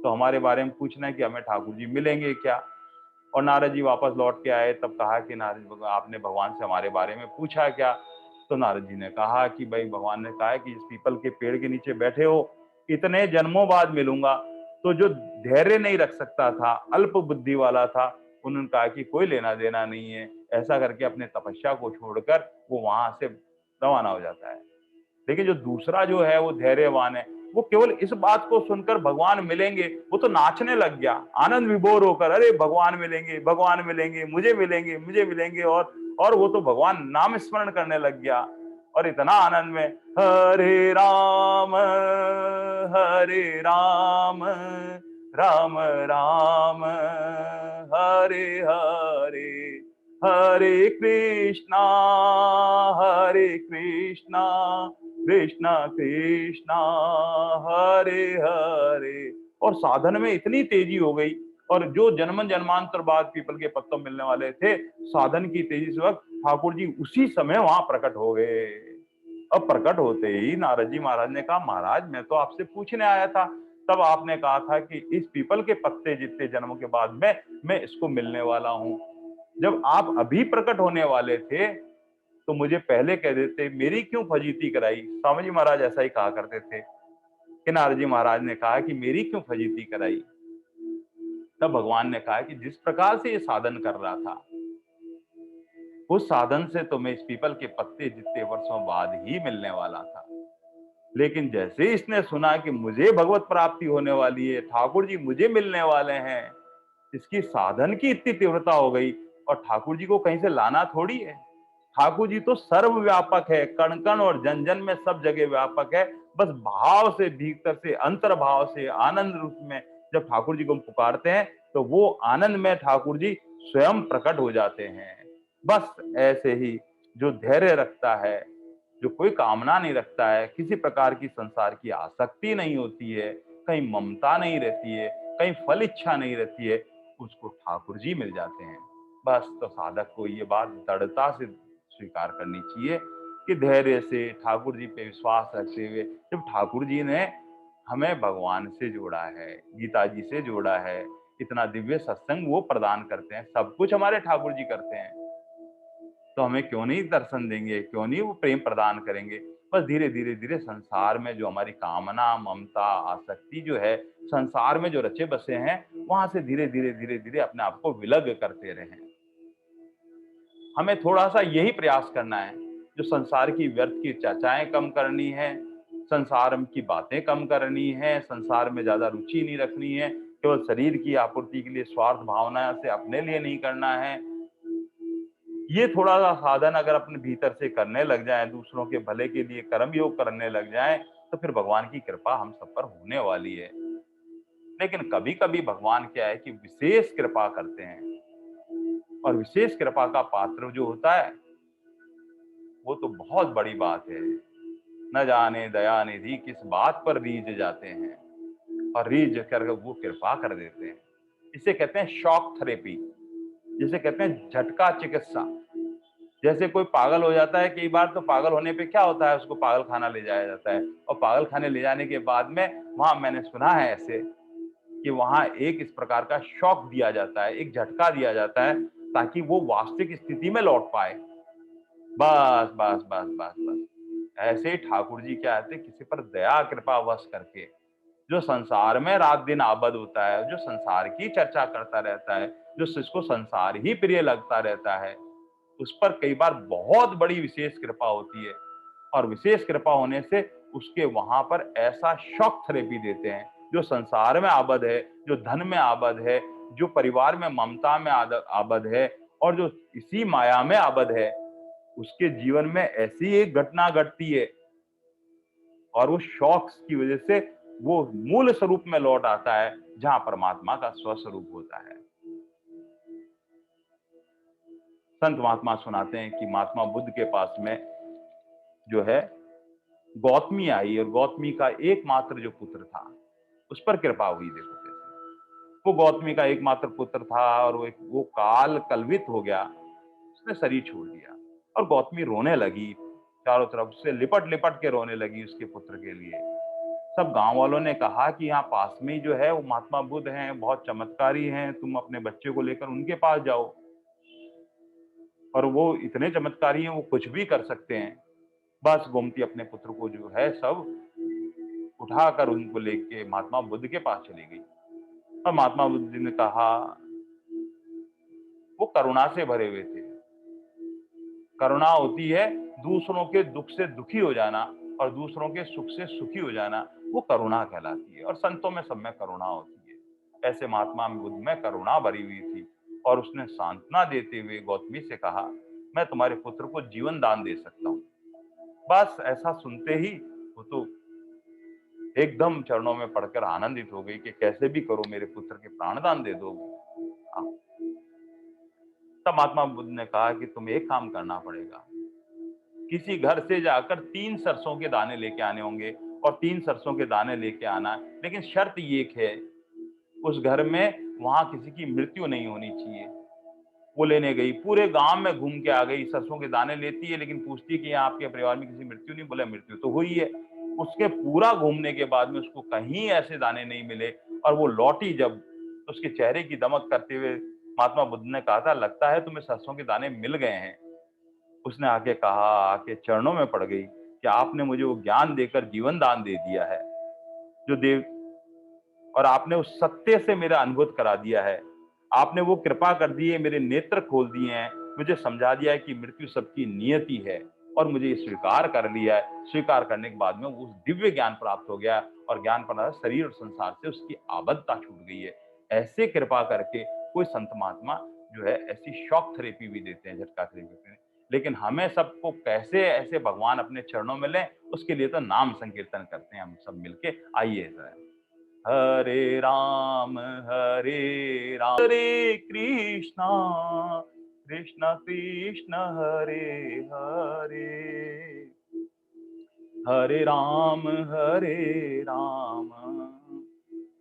तो हमारे बारे में पूछना है कि हमें ठाकुर जी मिलेंगे क्या। और नारद जी वापस लौट के आए, तब कहा कि नारद आपने भगवान से हमारे बारे में पूछा क्या। तो नारद जी ने कहा कि भाई भगवान ने कहा है कि इस पीपल के पेड़ के नीचे बैठे हो, इतने जन्मों बाद मिलूंगा। तो जो धैर्य नहीं रख सकता था, अल्प बुद्धि वाला था, उन्होंने कहा कि कोई लेना देना नहीं है, ऐसा करके अपने तपस्या को छोड़कर वो वहां से रवाना हो जाता है। लेकिन जो दूसरा जो है, वो धैर्यवान है, वो केवल इस बात को सुनकर भगवान मिलेंगे, वो तो नाचने लग गया, आनंद विभोर होकर, अरे भगवान मिलेंगे, भगवान मिलेंगे, मुझे मिलेंगे, मुझे मिलेंगे। और वो तो भगवान नाम स्मरण करने लग गया, और इतना आनंद में, हरे राम राम राम हरे हरे, हरे कृष्णा कृष्णा कृष्णा हरे हरे। और साधन में इतनी तेजी हो गई, और जो जन्म जन्मांतर बाद पीपल के पत्तों मिलने वाले थे, साधन की तेजी से वक्त ठाकुर जी उसी समय वहां प्रकट हो गए। अब प्रकट होते ही नारद जी महाराज ने कहा, महाराज मैं तो आपसे पूछने आया था। तब आपने कहा था कि इस पीपल के पत्ते जितने जन्मों के बाद में मैं इसको मिलने वाला हूं। जब आप अभी प्रकट होने वाले थे तो मुझे पहले कह देते, मेरी क्यों फजीती कराई। स्वामी जी महाराज ऐसा ही कहा करते थे कि नारद जी महाराज ने कहा कि मेरी क्यों फजीती कराई। तब भगवान ने कहा कि जिस प्रकार से ये साधन कर रहा था, उस साधन से तो मैं इस पीपल के पत्ते जितने वर्षों बाद ही मिलने वाला था। लेकिन जैसे इसने सुना कि मुझे भगवत प्राप्ति होने वाली है, ठाकुर जी मुझे मिलने वाले हैं, इसकी साधन की इतनी तीव्रता हो गई। और ठाकुर जी को कहीं से लाना थोड़ी है, ठाकुर जी तो सर्वव्यापक है, कण कण और जन जन में सब जगह व्यापक है। बस भाव से, भीतर से, अंतर भाव से, आनंद रूप में जब ठाकुर जी को हम पुकारते हैं तो वो आनंद में ठाकुर जी स्वयं प्रकट हो जाते हैं। बस ऐसे ही जो धैर्य रखता है, जो कोई कामना नहीं रखता है, किसी प्रकार की संसार की आसक्ति नहीं होती है, कहीं ममता नहीं रहती है, कहीं फल इच्छा नहीं रहती है, उसको ठाकुर जी मिल जाते हैं। बस तो साधक को ये बात दृढ़ता से स्वीकार करनी चाहिए कि धैर्य से ठाकुर जी पे विश्वास रखते हुए, जब ठाकुर जी ने हमें भगवान से जोड़ा है, गीता जी से जोड़ा है, इतना दिव्य सत्संग वो प्रदान करते हैं, सब कुछ हमारे ठाकुर जी करते हैं, तो हमें क्यों नहीं दर्शन देंगे, क्यों नहीं वो प्रेम प्रदान करेंगे। बस धीरे धीरे धीरे संसार में जो हमारी कामना, ममता, आसक्ति जो है, संसार में जो रचे बसे हैं, वहां से धीरे धीरे धीरे धीरे अपने आप को विलग करते रहें। हमें थोड़ा सा यही प्रयास करना है, जो संसार की व्यर्थ की चर्चाएं कम करनी है, संसार की बातें कम करनी है, संसार में ज्यादा रुचि नहीं रखनी है, केवल शरीर की आपूर्ति के लिए स्वार्थ भावना से अपने लिए नहीं करना है। ये थोड़ा सा साधन अगर अपने भीतर से करने लग जाए, दूसरों के भले के लिए कर्म योग करने लग जाए, तो फिर भगवान की कृपा हम सब पर होने वाली है। लेकिन कभी कभी भगवान क्या है कि विशेष कृपा करते हैं, और विशेष कृपा का पात्र जो होता है वो तो बहुत बड़ी बात है। न जाने दया निधि किस बात पर रीझ जाते हैं, और रीझ कर वो कृपा कर देते हैं। इसे कहते हैं शॉक थेरेपी, जिसे कहते हैं झटका चिकित्सा। जैसे कोई पागल हो जाता है, कई बार तो पागल होने पे क्या होता है, उसको पागल खाना ले जाया जाता है, और पागल खाने ले जाने के बाद में वहां मैंने सुना है ऐसे कि वहां एक इस प्रकार का शॉक दिया जाता है, एक झटका दिया जाता है, ताकि वो वास्तविक स्थिति में लौट पाए। बस बस बस बस बस ऐसे ही ठाकुर जी क्या कहते हैं, किसी पर दया कृपा वश करके, जो संसार में रात दिन आबद होता है, जो संसार की चर्चा करता रहता है, जो जिसको संसार ही प्रिय लगता रहता है, उस पर कई बार बहुत बड़ी विशेष कृपा होती है। और विशेष कृपा होने से उसके वहां पर ऐसा शॉक थेरेपी देते हैं, जो संसार में आबद है, जो धन में आबद है, जो परिवार में ममता में आबद है, और जो इसी माया में आबद है, उसके जीवन में ऐसी एक घटना घटती है, और वो शॉक्स की वजह से वो मूल स्वरूप में लौट आता है, जहां परमात्मा का स्वस्वरूप होता है। संत महात्मा सुनाते हैं कि महात्मा बुद्ध के पास में जो है गौतमी आई, और गौतमी का एकमात्र जो पुत्र था उस पर कृपा हुई। देखो कैसे वो गौतमी का एकमात्र पुत्र था, और वो काल कलवित हो गया, उसने शरीर छोड़ दिया, और गौतमी रोने लगी, चारों तरफ से लिपट लिपट के रोने लगी उसके पुत्र के लिए। सब गांव वालों ने कहा कि यहाँ पास में ही जो है वो महात्मा बुद्ध हैं, बहुत चमत्कारी हैं, तुम अपने बच्चे को लेकर उनके पास जाओ, और वो इतने चमत्कारी हैं, वो कुछ भी कर सकते हैं। बस गोमती अपने पुत्र को जो है सब उठाकर उनको लेके महात्मा बुद्ध के पास चली गई, और महात्मा बुद्ध ने कहा, वो करुणा से भरे हुए थे। करुणा होती है दूसरों के दुख से दुखी हो जाना, और दूसरों के सुख से सुखी हो जाना, वो करुणा कहलाती है। और संतों में सब में करुणा होती है। ऐसे महात्मा बुद्ध में करुणा भरी हुई थी, और उसने सांत्वना देते हुए गौतमी से कहा, मैं तुम्हारे पुत्र को जीवन दान दे सकता हूँ। बस ऐसा सुनते ही वो तो एकदम चरणों में पड़कर आनंदित हो गई कि कैसे भी करो मेरे पुत्र के प्राणदान दे दो। हाँ, तब महात्मा बुद्ध ने कहा कि तुम्हें एक काम करना पड़ेगा, किसी घर से जाकर 3 सरसों के दाने लेके आने होंगे और 3 सरसों के दाने लेके आना, लेकिन शर्त ये एक है, उस घर में वहां किसी की मृत्यु नहीं होनी चाहिए। वो लेने गई, पूरे गांव में घूम के आ गई, सरसों के दाने लेती है, लेकिन पूछती है कि यहाँ आपके परिवार में किसी मृत्यु नहीं? बोले मृत्यु तो हुई है। उसके पूरा घूमने के बाद में उसको कहीं ऐसे दाने नहीं मिले, और वो लौटी जब, तो उसके चेहरे की दमक करते हुए महात्मा बुद्ध ने कहा था, लगता है तुम्हें सरसों के दाने मिल गए हैं। उसने आके कहा, आके चरणों में पड़ गई कि आपने मुझे वो ज्ञान देकर जीवन दान दे दिया है जो देव, और आपने उस सत्य से मेरा अनुभूत करा दिया है। आपने वो कृपा कर दी है, मेरे नेत्र खोल दिए हैं, मुझे समझा दिया है कि मृत्यु सबकी नियति है, और मुझे ये स्वीकार कर लिया है। स्वीकार करने के बाद में उस दिव्य ज्ञान प्राप्त हो गया, और ज्ञान प्राप्त शरीर और संसार से उसकी आबद्धता छूट गई है। ऐसे कृपा करके कोई संत महात्मा जो है ऐसी शॉक थेरेपी भी देते हैं, झटका थेरेपी देते हैं। लेकिन हमें सबको कैसे ऐसे भगवान अपने चरणों में लें, उसके लिए तो नाम संकीर्तन करते हैं हम सब मिलके। आइए जरा, हरे राम हरे राम, हरे कृष्णा कृष्ण कृष्ण हरे हरे, हरे राम राम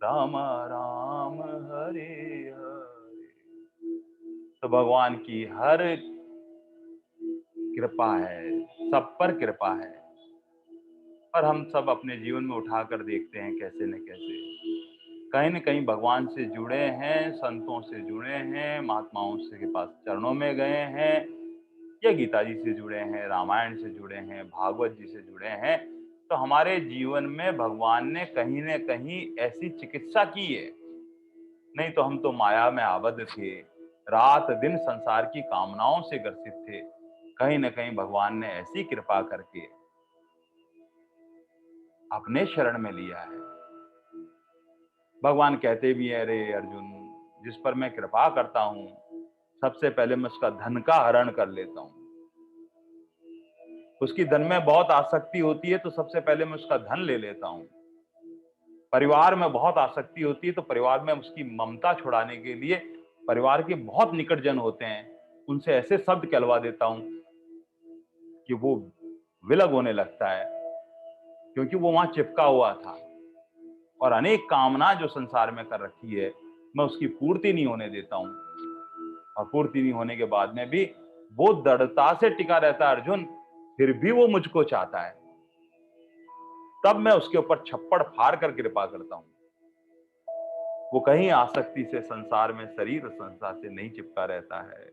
राम राम हरे हरे। तो भगवान की हर कृपा है, सब पर कृपा है, पर हम सब अपने जीवन में उठाकर देखते हैं कैसे न कैसे कहीं न कहीं भगवान से जुड़े हैं, संतों से जुड़े हैं, महात्माओं से के पास चरणों में गए हैं, या गीता जी से जुड़े हैं, रामायण से जुड़े हैं, भागवत जी से जुड़े हैं, तो हमारे जीवन में भगवान ने कहीं न कहीं ऐसी चिकित्सा की है। नहीं तो हम तो माया में आबद्ध थे, रात दिन संसार की कामनाओं से ग्रसित थे। कहीं न कहीं भगवान ने ऐसी कृपा करके अपने शरण में लिया है। भगवान कहते भी हैं, अरे अर्जुन, जिस पर मैं कृपा करता हूँ, सबसे पहले मैं उसका धन का हरण कर लेता हूँ। उसकी धन में बहुत आसक्ति होती है तो सबसे पहले मैं उसका धन ले लेता हूँ। परिवार में बहुत आसक्ति होती है तो परिवार में उसकी ममता छुड़ाने के लिए परिवार के बहुत निकट जन होते हैं, उनसे ऐसे शब्द कहलवा देता हूँ कि वो विलग होने लगता है, क्योंकि वो वहां चिपका हुआ था। और अनेक कामना जो संसार में कर रखी है, मैं उसकी पूर्ति नहीं होने देता हूँ, और पूर्ति नहीं होने के बाद में भी वो दृढ़ता से टिका रहता है अर्जुन, फिर भी वो मुझको चाहता है। तब मैं उसके ऊपर छप्पड़ फाड़ कर कृपा करता हूँ। वो कहीं आसक्ति से संसार में, शरीर और संसार से नहीं चिपका रहता है।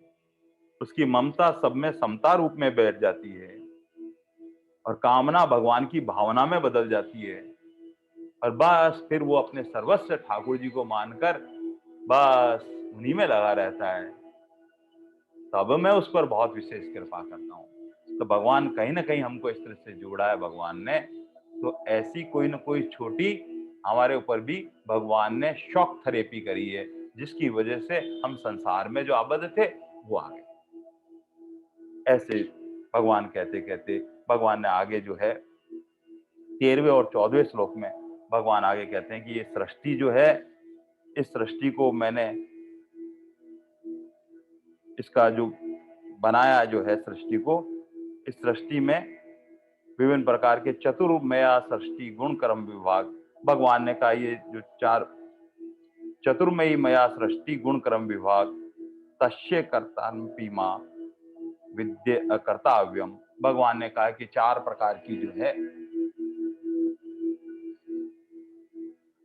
उसकी ममता सब में समता रूप में बैठ जाती है, और कामना भगवान की भावना में बदल जाती है, और बस फिर वो अपने सर्वस्व ठाकुर जी को मानकर बस उन्हीं में लगा रहता है। तब मैं उस पर बहुत विशेष कृपा करता हूँ। तो भगवान कहीं ना कहीं हमको इस तरह से जोड़ा है भगवान ने, तो ऐसी कोई ना कोई छोटी हमारे ऊपर भी भगवान ने शॉक थेरेपी करी है, जिसकी वजह से हम संसार में जो आबद्ध थे वो आ गए। ऐसे भगवान कहते कहते भगवान ने आगे जो है 13वें और 14वें श्लोक में भगवान आगे कहते हैं कि ये सृष्टि जो है, इस सृष्टि को मैंने, इसका जो बनाया जो है सृष्टि को, इस सृष्टि में विभिन्न प्रकार के चतुर्मया सृष्टि गुण कर्म विभाग, भगवान ने कहा ये जो चार चतुर्मयी मया सृष्टि गुण कर्म विभाग, तस्य कर्तापि विद्य कर्तव्यम। भगवान ने कहा कि 4 प्रकार की जो है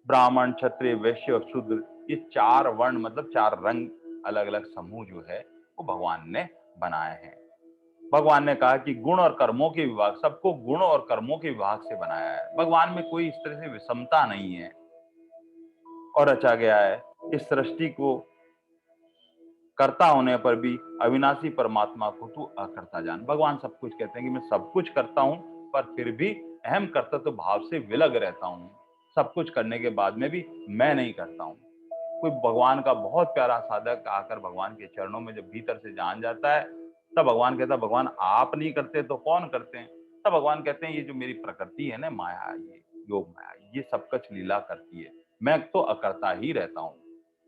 ब्राह्मण क्षत्रिय वैश्य और शूद्र, ये 4 वर्ण मतलब 4 रंग, अलग अलग समूह जो है वो भगवान ने बनाए हैं। भगवान ने कहा कि गुण और कर्मों के विभाग, सबको गुण और कर्मों के विभाग से बनाया है। भगवान में कोई इस तरह से विषमता नहीं है, और रचा गया है इस सृष्टि को कर्ता होने पर भी अविनाशी परमात्मा को तू अकर्ता जान। भगवान सब कुछ कहते हैं कि मैं सब कुछ करता हूं, पर फिर भी अहम कर्तृत्व भाव से विलग रहता हूं। सब कुछ करने के बाद में भी मैं नहीं करता हूं। कोई भगवान का बहुत प्यारा साधक आकर भगवान के चरणों में जब भीतर से जान जाता है, तब भगवान कहता है, भगवान आप नहीं करते तो कौन करते हैं? तब भगवान कहते हैं ये जो मेरी प्रकृति है ना, माया, योग माया, ये सब कुछ लीला करती है, मैं तो अकर्ता ही रहता हूँ।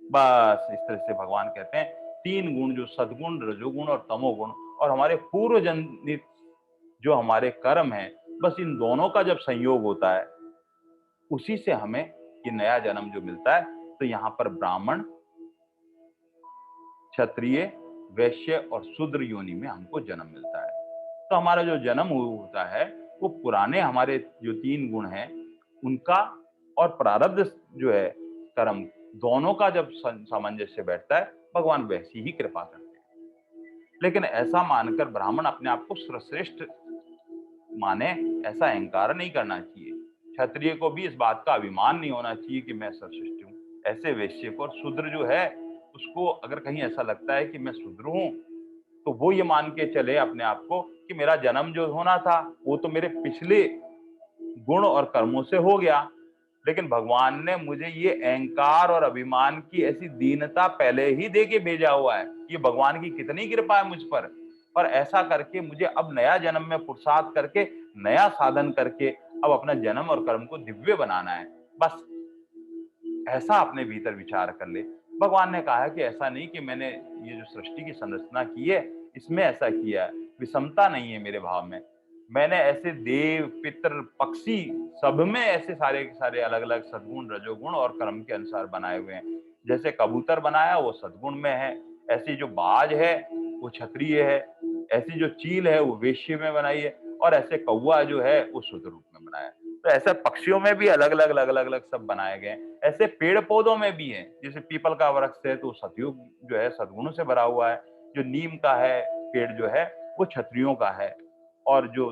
बस इस तरह से भगवान कहते हैं 3 गुण जो सद्गुण, रजोगुण और तमोगुण और हमारे पूर्व जन्मित जो हमारे कर्म हैं, बस इन दोनों का जब संयोग होता है, उसी से हमें ये नया जन्म जो मिलता है, तो यहाँ पर ब्राह्मण, क्षत्रिय, वैश्य और शूद्र योनि में हमको जन्म मिलता है। तो हमारा जो जन्म होता है, वो पुराने हमारे जो 3 गुण हैं, उनका और प्रारब्ध जो है कर्म, दोनों का जब सामंजस्य बैठता है, भगवान वैसी ही कृपा करते हैं। लेकिन ऐसा मानकर ब्राह्मण अपने आप को सर्वश्रेष्ठ माने, ऐसा अहंकार नहीं करना चाहिए। क्षत्रिय को भी इस बात का अभिमान नहीं होना चाहिए कि मैं सर्वश्रेष्ठ हूँ। ऐसे वैश्य को और शूद्र जो है, उसको अगर कहीं ऐसा लगता है कि मैं शूद्र हूँ, तो वो ये मान के चले अपने आप को कि मेरा जन्म जो होना था, वो तो मेरे पिछले गुण और कर्मों से हो गया, लेकिन भगवान ने मुझे ये अहंकार और अभिमान की ऐसी दीनता पहले ही दे के भेजा हुआ है। ये भगवान की कितनी कृपा है मुझ पर। और ऐसा करके मुझे अब नया जन्म में पुरुषार्थ करके, नया साधन करके अब अपना जन्म और कर्म को दिव्य बनाना है। बस ऐसा अपने भीतर विचार कर ले। भगवान ने कहा है कि ऐसा नहीं कि मैंने ये जो सृष्टि की संरचना की है, इसमें ऐसा किया है, विषमता नहीं है मेरे भाव में। मैंने ऐसे देव, पितर, पक्षी सब में ऐसे सारे के सारे अलग-अलग सद्गुण, रजोगुण और कर्म के अनुसार बनाए हुए हैं। जैसे कबूतर बनाया वो सद्गुण में है, ऐसी जो बाज है वो क्षत्रिय है, ऐसी जो चील है वो वैश्य में बनाई है और ऐसे कौवा जो है वो शूद्र रूप में बनाया है। तो ऐसे पक्षियों में भी अलग-अलग सब बनाए गए हैं। ऐसे पेड़-पौधों में भी है, जैसे पीपल का वृक्ष है तो सतयुग जो है सद्गुणों से भरा हुआ है, जो नीम का है पेड़ जो है वो क्षत्रियों का है और जो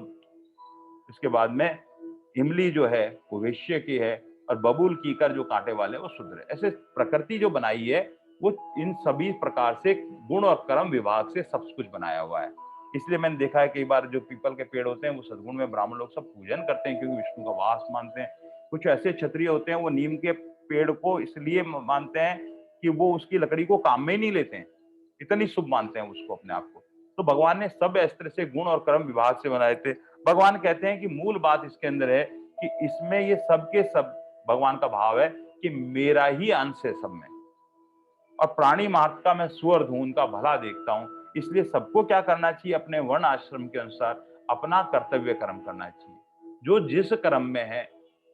इसके बाद में इमली जो है वो वैश्य की है और बबूल, कीकर जो कांटे वाले वो शूद्र है। ऐसे प्रकृति जो बनाई है वो इन सभी प्रकार से गुण और कर्म विभाग से सब कुछ बनाया हुआ है। इसलिए मैंने देखा है कई बार जो पीपल के पेड़ होते हैं वो सद्गुण में ब्राह्मण लोग सब पूजन करते हैं क्योंकि विष्णु का वास मानते हैं। कुछ ऐसे क्षत्रिय होते हैं वो नीम के पेड़ को इसलिए मानते हैं कि वो उसकी लकड़ी को काम में ही नहीं लेते हैं, इतनी शुभ मानते हैं उसको अपने आप को। तो भगवान ने सब इस तरह से गुण और कर्म विभाग से बनाए थे। भगवान कहते हैं कि मूल बात इसके अंदर है कि इसमें ये सब के सब भगवान का भाव है कि मेरा ही अंश है सब में और प्राणी मात्र का मैं स्वर्ग हूं, उनका भला देखता हूं। इसलिए सबको क्या करना चाहिए, अपने वर्ण आश्रम के अनुसार अपना कर्तव्य कर्म करना चाहिए। जो जिस कर्म में है,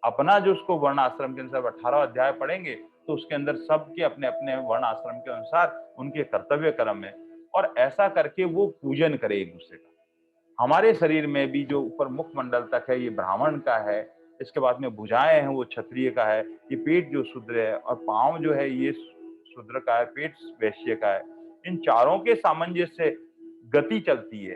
अपना जो उसको वर्ण आश्रम के अनुसार 18 अध्याय पढ़ेंगे तो उसके अंदर सबके अपने अपने वर्ण आश्रम के अनुसार उनके कर्तव्य कर्म है और ऐसा करके वो पूजन करे एक दूसरे का। हमारे शरीर में भी जो ऊपर मुखमंडल तक है ये ब्राह्मण का है, इसके बाद में भुजाएं हैं वो क्षत्रिय का है, ये पेट जो शूद्र है और पांव जो है ये शूद्र का है, पेट वैश्य का है। इन चारों के सामंजस्य से गति चलती है।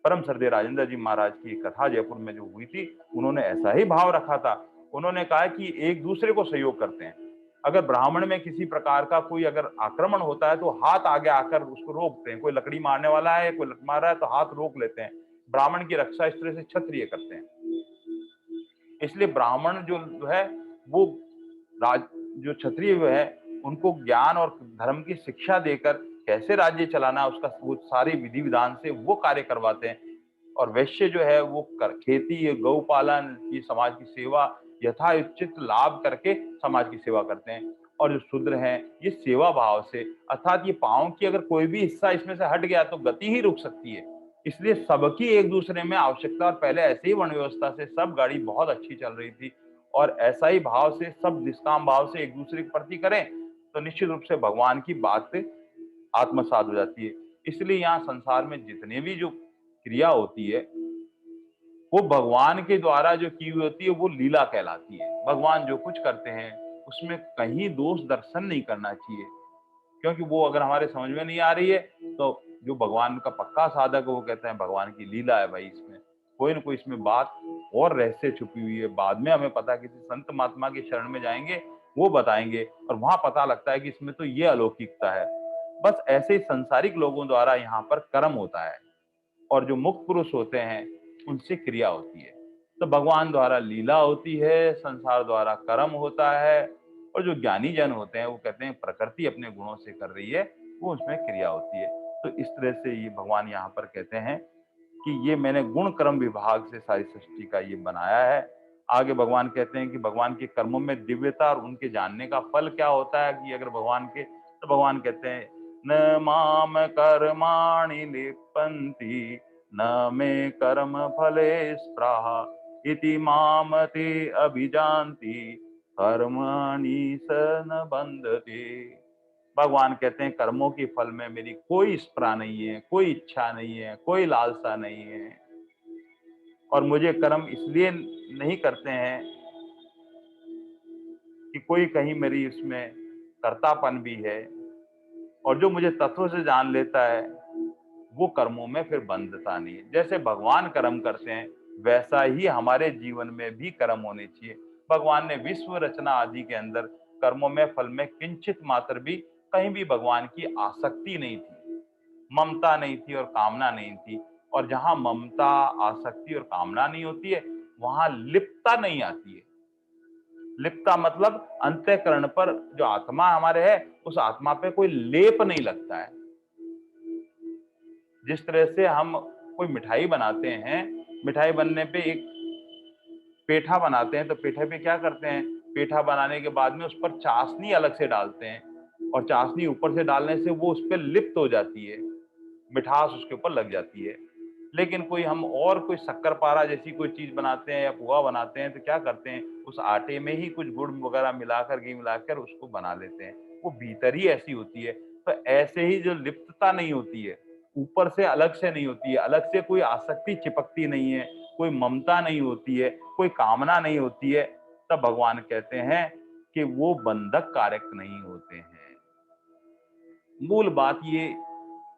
परम श्रद्धेय राजेंद्र जी महाराज की कथा जयपुर में जो हुई थी, उन्होंने ऐसा ही भाव रखा था। उन्होंने कहा कि एक दूसरे को सहयोग करते हैं। अगर ब्राह्मण में किसी प्रकार का कोई अगर आक्रमण होता है तो हाथ आगे आकर उसको रोकते हैं। कोई लकड़ी मारने वाला है, कोई लठ मार रहा है तो हाथ रोक लेते हैं। ब्राह्मण की रक्षा इस तरह से क्षत्रिय करते हैं। इसलिए ब्राह्मण जो है वो राज जो क्षत्रिय है उनको ज्ञान और धर्म की शिक्षा देकर कैसे राज्य चलाना है उसका वो सारी विधि विधान से वो कार्य करवाते हैं। और वैश्य जो है वो खेती, गौपालन की समाज की सेवा यथाउचित लाभ करके समाज की सेवा करते हैं। और जो शूद्र हैं ये सेवा भाव से, अर्थात ये पाँव की अगर कोई भी हिस्सा इसमें से हट गया तो गति ही रुक सकती है। इसलिए सबकी एक दूसरे में आवश्यकता और पहले ऐसे ही वर्ण व्यवस्था से सब गाड़ी बहुत अच्छी चल रही थी और ऐसा ही भाव से सब निष्काम भाव से एक दूसरे के प्रति करें तो निश्चित रूप से भगवान की बात आत्मसात हो जाती है। इसलिए यहाँ संसार में जितने भी जो क्रिया होती है वो भगवान के द्वारा जो की हुई होती है वो लीला कहलाती है। भगवान जो कुछ करते हैं उसमें कहीं दोष दर्शन नहीं करना चाहिए क्योंकि वो अगर हमारे समझ में नहीं आ रही है तो जो भगवान का पक्का साधक है वो कहते हैं भगवान की लीला है भाई, इसमें कोई ना कोई इसमें बात और रहस्य छुपी हुई है। बाद में हमें पता किसी संत महात्मा के शरण में जाएंगे वो बताएंगे और वहां पता लगता है कि इसमें तो ये अलौकिकता है। बस ऐसे ही संसारिक लोगों द्वारा यहाँ पर कर्म होता है और जो मुक्त पुरुष होते हैं उनसे क्रिया होती है। तो भगवान द्वारा लीला होती है, संसार द्वारा कर्म होता है और जो ज्ञानी जन होते हैं वो कहते हैं प्रकृति अपने गुणों से कर रही है, वो उसमें क्रिया होती है। तो इस तरह से ये भगवान यहाँ पर कहते हैं कि ये मैंने गुण कर्म विभाग से सारी सृष्टि का ये बनाया है आगे भगवान कहते हैं कि भगवान के कर्मों में दिव्यता और उनके जानने का फल क्या होता है कि अगर भगवान के, तो भगवान कहते हैं न माम कर्माणि लिप्पन्ति न मे कर्म फले स्पृहा इति माम ते अभिजान्ति कर्माणि स न बन्धते। भगवान कहते हैं कर्मों के फल में मेरी कोई स्पृहा नहीं है, कोई इच्छा नहीं है, कोई लालसा नहीं है, और मुझे कर्म इसलिए नहीं करते हैं कि कोई कहीं मेरी उसमें कर्तापन भी है, और जो मुझे तत्व से जान लेता है वो कर्मों में फिर बंधता नहीं है। जैसे भगवान कर्म करते हैं वैसा ही हमारे जीवन में भी कर्म होने चाहिए। भगवान ने विश्व रचना आदि के अंदर कर्मों में फल में किंचित मात्र भी कहीं भी भगवान की आसक्ति नहीं थी, ममता नहीं थी और कामना नहीं थी। और जहां ममता, आसक्ति और कामना नहीं होती है वहां लिप्तता नहीं आती है। लिप्तता मतलब अंतःकरण पर जो आत्मा हमारे है उस आत्मा पे कोई लेप नहीं लगता है। जिस तरह से हम कोई मिठाई बनाते हैं, मिठाई बनने पे एक पेठा बनाते हैं, तो पेठे पे क्या करते हैं, पेठा बनाने के बाद में उस पर चाशनी अलग से डालते हैं, और चाशनी ऊपर से डालने से वो उस पर लिप्त हो जाती है, मिठास उसके ऊपर लग जाती है। लेकिन कोई हम और कोई शक्करपारा जैसी कोई चीज बनाते हैं या पुआ बनाते हैं तो क्या करते हैं, उस आटे में ही कुछ गुड़ वगैरह मिलाकर, घी मिलाकर उसको बना लेते हैं, वो भीतर ही ऐसी होती है। तो ऐसे ही जो लिप्तता नहीं होती है, ऊपर से अलग से नहीं होती है, अलग से कोई आसक्ति चिपकती नहीं है, कोई ममता नहीं होती है, कोई कामना नहीं होती है, तब भगवान कहते हैं कि वो बंधक कारक नहीं होते हैं। मूल बात ये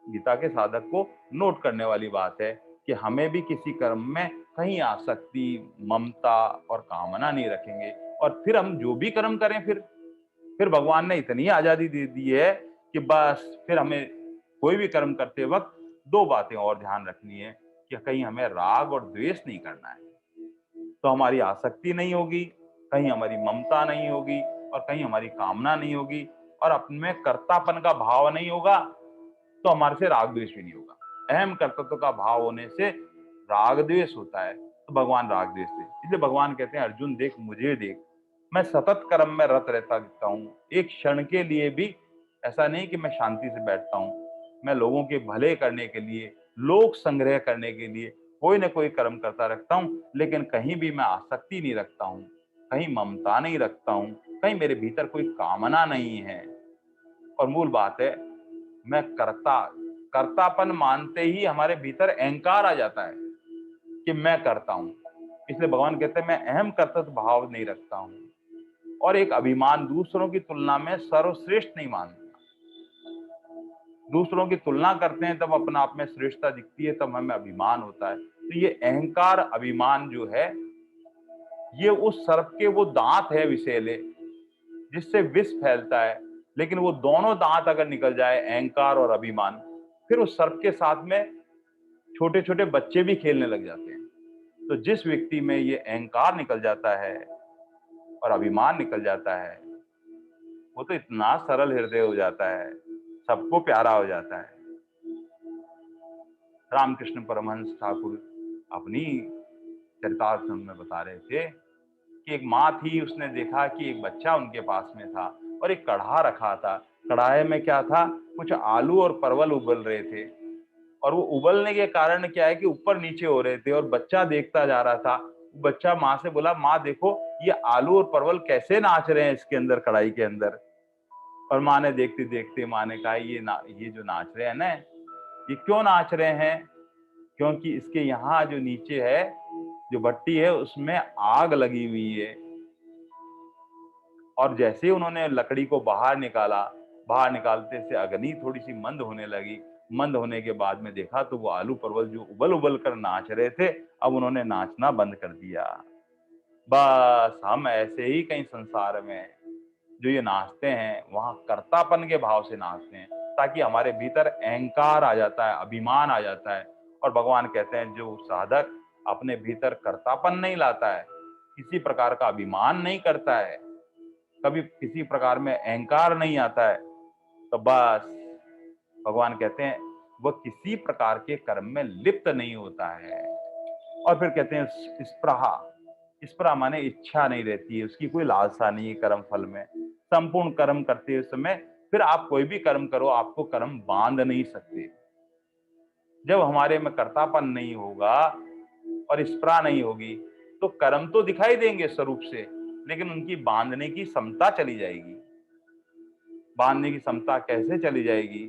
गीता के साधक को नोट करने वाली बात है कि हमें भी किसी कर्म में कहीं आसक्ति, ममता और कामना नहीं रखेंगे, और फिर हम जो भी कर्म करें, फिर भगवान ने इतनी आजादी दे दी है कि बस फिर हमें कोई भी कर्म करते वक्त दो बातें और ध्यान रखनी है कि कहीं हमें राग और द्वेष नहीं करना है, तो हमारी आसक्ति नहीं होगी, कहीं हमारी ममता नहीं होगी, और कहीं हमारी कामना नहीं होगी, और अपने में कर्तापन का भाव नहीं होगा, तो हमारे से राग द्वेष भी नहीं होगा। अहम कर्तृत्व का भाव होने से राग द्वेष होता है, तो भगवान राग द्वेष से, इसलिए भगवान कहते हैं अर्जुन देख, मुझे देख, मैं सतत कर्म में रत रहता दिखता हूँ, एक क्षण के लिए भी ऐसा नहीं कि मैं शांति से बैठता हूँ। मैं लोगों के भले करने के लिए, लोक संग्रह करने के लिए कोई ना कोई कर्म करता रखता हूँ, लेकिन कहीं भी मैं आसक्ति नहीं रखता हूँ, कहीं ममता नहीं रखता हूँ, कहीं मेरे भीतर कोई कामना नहीं है। और मूल बात है, मैं कर्तापन मानते ही हमारे भीतर अहंकार आ जाता है कि मैं करता हूं। इसलिए भगवान कहते हैं मैं अहम कर्तव्य भाव नहीं रखता हूं, और एक अभिमान, दूसरों की तुलना में सर्वश्रेष्ठ नहीं मानता। दूसरों की तुलना करते हैं तब अपना आप में श्रेष्ठता दिखती है, तब हमें अभिमान होता है। तो ये अहंकार, अभिमान जो है, ये उस सर्प के वो दांत है विषैले, जिससे विष फैलता है। लेकिन वो दोनों दांत अगर निकल जाए, अहंकार और अभिमान, फिर उस सर्प के साथ में छोटे छोटे बच्चे भी खेलने लग जाते हैं। तो जिस व्यक्ति में ये अहंकार निकल जाता है और अभिमान निकल जाता है, वो तो इतना सरल हृदय हो जाता है, सबको प्यारा हो जाता है। रामकृष्ण परमहंस ठाकुर अपनी चरितार्थ में बता रहे थे कि एक माँ थी, उसने देखा कि एक बच्चा उनके पास में था और एक कढ़ा रखा था। कढ़ाई में क्या था, कुछ आलू और परवल उबल रहे थे, और वो उबलने के कारण क्या है कि ऊपर नीचे हो रहे थे, और बच्चा देखता जा रहा था। बच्चा माँ से बोला, माँ देखो ये आलू और परवल कैसे नाच रहे हैं इसके अंदर, कढ़ाई के अंदर। और माँ ने देखते देखते माँ ने कहा, ये जो नाच रहे हैं ना, ये क्यों नाच रहे हैं, क्योंकि इसके यहाँ जो नीचे है, जो भट्टी है, उसमें आग लगी हुई है। और जैसे ही उन्होंने लकड़ी को बाहर निकाला, बाहर निकालते से अग्नि थोड़ी सी मंद होने लगी। मंद होने के बाद में देखा तो वो आलू परवल जो उबल उबल कर नाच रहे थे, अब उन्होंने नाचना बंद कर दिया। बस हम ऐसे ही कहीं संसार में जो ये नाचते हैं, वहां कर्तापन के भाव से नाचते हैं, ताकि हमारे भीतर अहंकार आ जाता है, अभिमान आ जाता है। और भगवान कहते हैं जो साधक अपने भीतर कर्तापन नहीं लाता है, किसी प्रकार का अभिमान नहीं करता है, कभी किसी प्रकार में अहंकार नहीं आता है, तो बस भगवान कहते हैं वह किसी प्रकार के कर्म में लिप्त नहीं होता है। और फिर कहते हैं स्पृहा, स्पृहा माने इच्छा नहीं रहती है, उसकी कोई लालसा नहीं है कर्म फल में। संपूर्ण कर्म करते हुए समय फिर आप कोई भी कर्म करो, आपको कर्म बांध नहीं सकते। जब हमारे में कर्तापन नहीं होगा और स्पृहा नहीं होगी, तो कर्म तो दिखाई देंगे स्वरूप से, लेकिन उनकी बांधने की क्षमता चली जाएगी। बांधने की क्षमता कैसे चली जाएगी?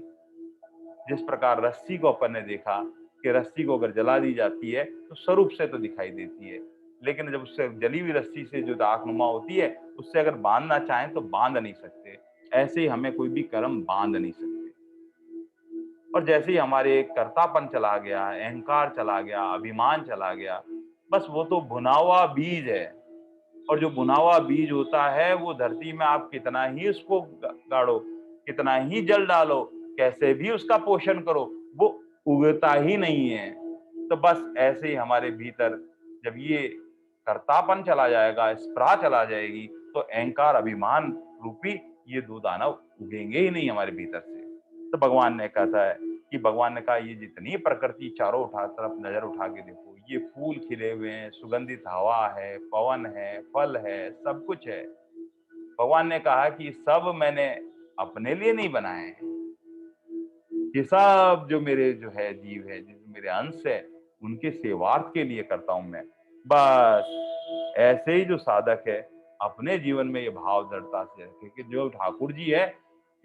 जिस प्रकार रस्सी को अपन ने देखा कि रस्सी को अगर जला दी जाती है तो स्वरूप से तो दिखाई देती है, लेकिन जब उससे जली हुई रस्सी से जो दाखनुमा होती है, उससे अगर बांधना चाहें तो बांध नहीं सकते। ऐसे ही हमें कोई भी कर्म बांध नहीं सकते। और जैसे ही हमारे कर्तापन चला गया, अहंकार चला गया, अभिमान चला गया, बस वो तो भुना हुआ बीज है। और जो भुना हुआ बीज होता है, वो धरती में आप कितना ही उसको गाड़ो, कितना ही जल डालो, कैसे भी उसका पोषण करो, वो उगता ही नहीं है। तो बस ऐसे ही हमारे भीतर जब ये कर्तापन चला जाएगा, स्पृहा चला जाएगी, तो अहंकार अभिमान रूपी ये दो दानव उगेंगे ही नहीं हमारे भीतर से। तो भगवान ने कहा है कि भगवान ने कहा, ये जितनी प्रकृति चारों तरफ नजर उठा के देखो, ये फूल खिले हुए हैं, सुगंधित हवा है, पवन है, फल है, सब कुछ है। भगवान ने कहा कि सब मैंने अपने लिए नहीं बनाए हैं, ये सब जो मेरे जो है जीव है, जो मेरे अंश है, उनके सेवार्थ के लिए करता हूं मैं। बस ऐसे ही जो साधक है, अपने जीवन में ये भाव दृढ़ता से रखे कि जो ठाकुर जी है,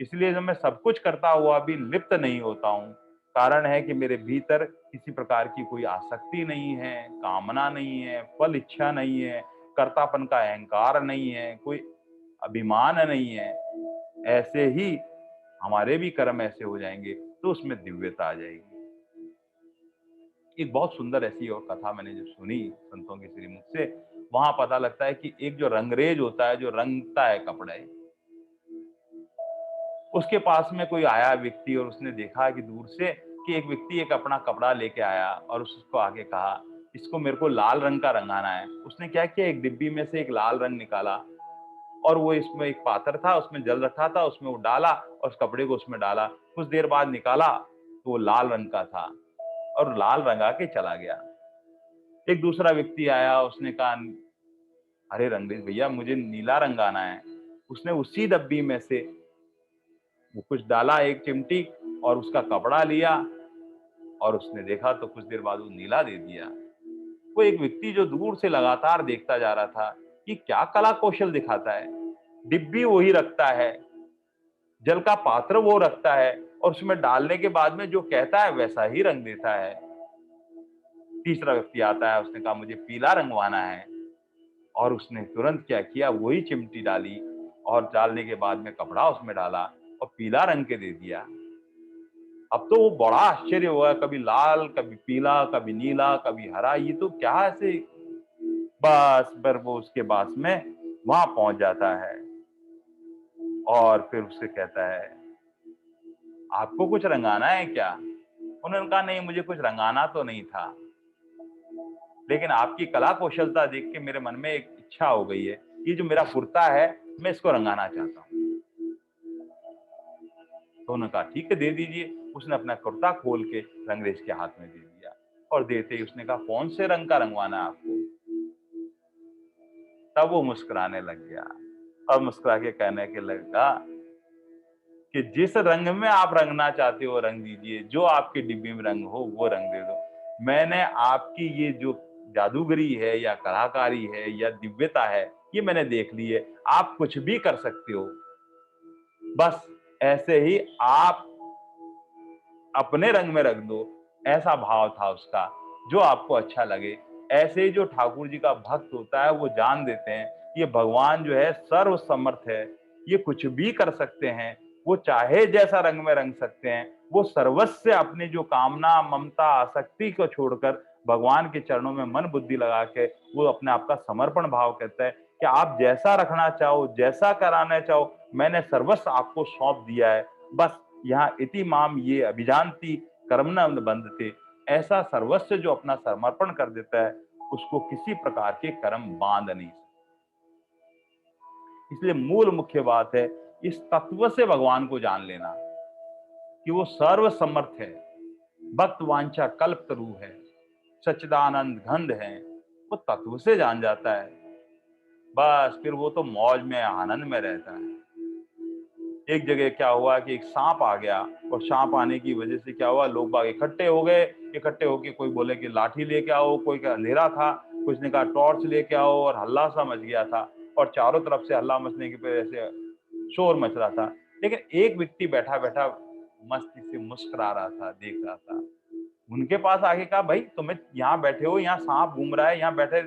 इसलिए जब मैं सब कुछ करता हुआ भी लिप्त नहीं होता हूँ, कारण है कि मेरे भीतर किसी प्रकार की कोई आसक्ति नहीं है, कामना नहीं है, फल इच्छा नहीं है, कर्तापन का अहंकार नहीं है, कोई अभिमान नहीं है। ऐसे ही हमारे भी कर्म ऐसे हो जाएंगे तो उसमें दिव्यता आ जाएगी। एक बहुत सुंदर ऐसी और कथा मैंने जो सुनी संतों के श्रीमुख से, वहां पता लगता है कि एक जो रंगरेज होता है, जो रंगता है कपड़े, उसके पास में कोई आया व्यक्ति और उसने देखा कि दूर से कि एक व्यक्ति एक अपना कपड़ा लेके आया और उसको आगे कहा, इसको मेरे को लाल रंग का रंगाना है। उसने क्या किया, एक डिब्बी में से एक लाल रंग निकाला और वो इसमें एक पात्र था, उसमें जल रखा था, उसमें वो डाला और उस कपड़े को उसमें डाला। कुछ देर बाद निकाला तो वो लाल रंग का था और लाल रंगा के चला गया। एक दूसरा व्यक्ति आया, उसने कहा, अरे रंगरेज भैया, मुझे नीला रंगाना है। उसने उसी डब्बी में से वो कुछ डाला, एक चिमटी, और उसका कपड़ा लिया और उसने देखा तो कुछ देर बाद वो नीला दे दिया। वो एक व्यक्ति जो दूर से लगातार देखता जा रहा था कि क्या कला कौशल दिखाता है, डिब्बी वही रखता है, जल का पात्र वो रखता है और उसमें डालने के बाद में जो कहता है वैसा ही रंग देता है। तीसरा व्यक्ति आता है, उसने कहा मुझे पीला रंगवाना है, और उसने तुरंत क्या किया, वही चिमटी डाली और डालने के बाद में कपड़ा उसमें डाला और पीला रंग के दे दिया। अब तो वो बड़ा आश्चर्य हुआ, कभी लाल, कभी पीला, कभी नीला, कभी हरा, ये तो क्या ऐसे। बस पर वो उसके पास में वहां पहुंच जाता है और फिर उससे कहता है, आपको कुछ रंगाना है क्या? उन्होंने कहा, नहीं मुझे कुछ रंगाना तो नहीं था, लेकिन आपकी कला कौशलता देख के मेरे मन में एक इच्छा हो गई है, ये जो मेरा कुर्ता है मैं इसको रंगाना चाहता हूँ। तो उन्होंने कहा ठीक है, दे दीजिए। उसने अपना कुर्ता खोल के रंगरेज के हाथ में दे दिया और देते ही उसने कहा, कौन से रंग का रंगवाना है आपको? तब वो मुस्कुराने लग गया और मुस्कुरा के कहने के लगा कि जिस रंग में आप रंगना चाहते हो रंग दीजिए, जो आपकी डिब्बी में रंग हो वो रंग दे दो। मैंने आपकी ये जो जादूगरी है या कलाकारी है या दिव्यता है, ये मैंने देख ली है, आप कुछ भी कर सकते हो। बस ऐसे ही आप अपने रंग में रख दो, ऐसा भाव था उसका, जो आपको अच्छा लगे। ऐसे ही जो ठाकुर जी का भक्त होता है, वो जान देते हैं ये भगवान जो है सर्व समर्थ है, ये कुछ भी कर सकते हैं, वो चाहे जैसा रंग में रंग सकते हैं। वो सर्वस्व अपनी जो कामना, ममता, आसक्ति को छोड़कर भगवान के चरणों में मन बुद्धि लगा के वो अपने आप का समर्पण भाव कहता है कि आप जैसा रखना चाहो, जैसा कराना चाहो, मैंने सर्वस्व आपको सौंप दिया है। बस यहाँ इति माम ये अभिजानती कर्मणा बंधते, ऐसा सर्वस्व जो अपना समर्पण कर देता है, उसको किसी प्रकार के कर्म बांध नहीं सकते। इसलिए मूल मुख्य बात है इस तत्व से भगवान को जान लेना कि वो सर्व समर्थ है, भक्त वांछा कल्प तरु है, सच्चिदानंद घंध है, वो तत्व से जान जाता है, बस फिर वो तो मौज में आनंद में रहता है। एक जगह क्या हुआ कि एक सांप आ गया, और सांप आने की वजह से क्या हुआ, लोग बाग इकट्ठे हो गए। इकट्ठे होके कोई बोले कि लाठी लेके आओ, कोई का अंधेरा था, कुछ ने कहा टॉर्च लेके आओ, और हल्ला सा मच गया था। और चारों तरफ से हल्ला मचने की वजह से शोर मच रहा था। लेकिन एक व्यक्ति बैठा बैठा मस्ती से मुस्कुरा रहा था, देख रहा था। उनके पास आके कहा, भाई तुम्हें यहाँ बैठे हो, यहाँ सांप घूम रहा है, यहाँ बैठे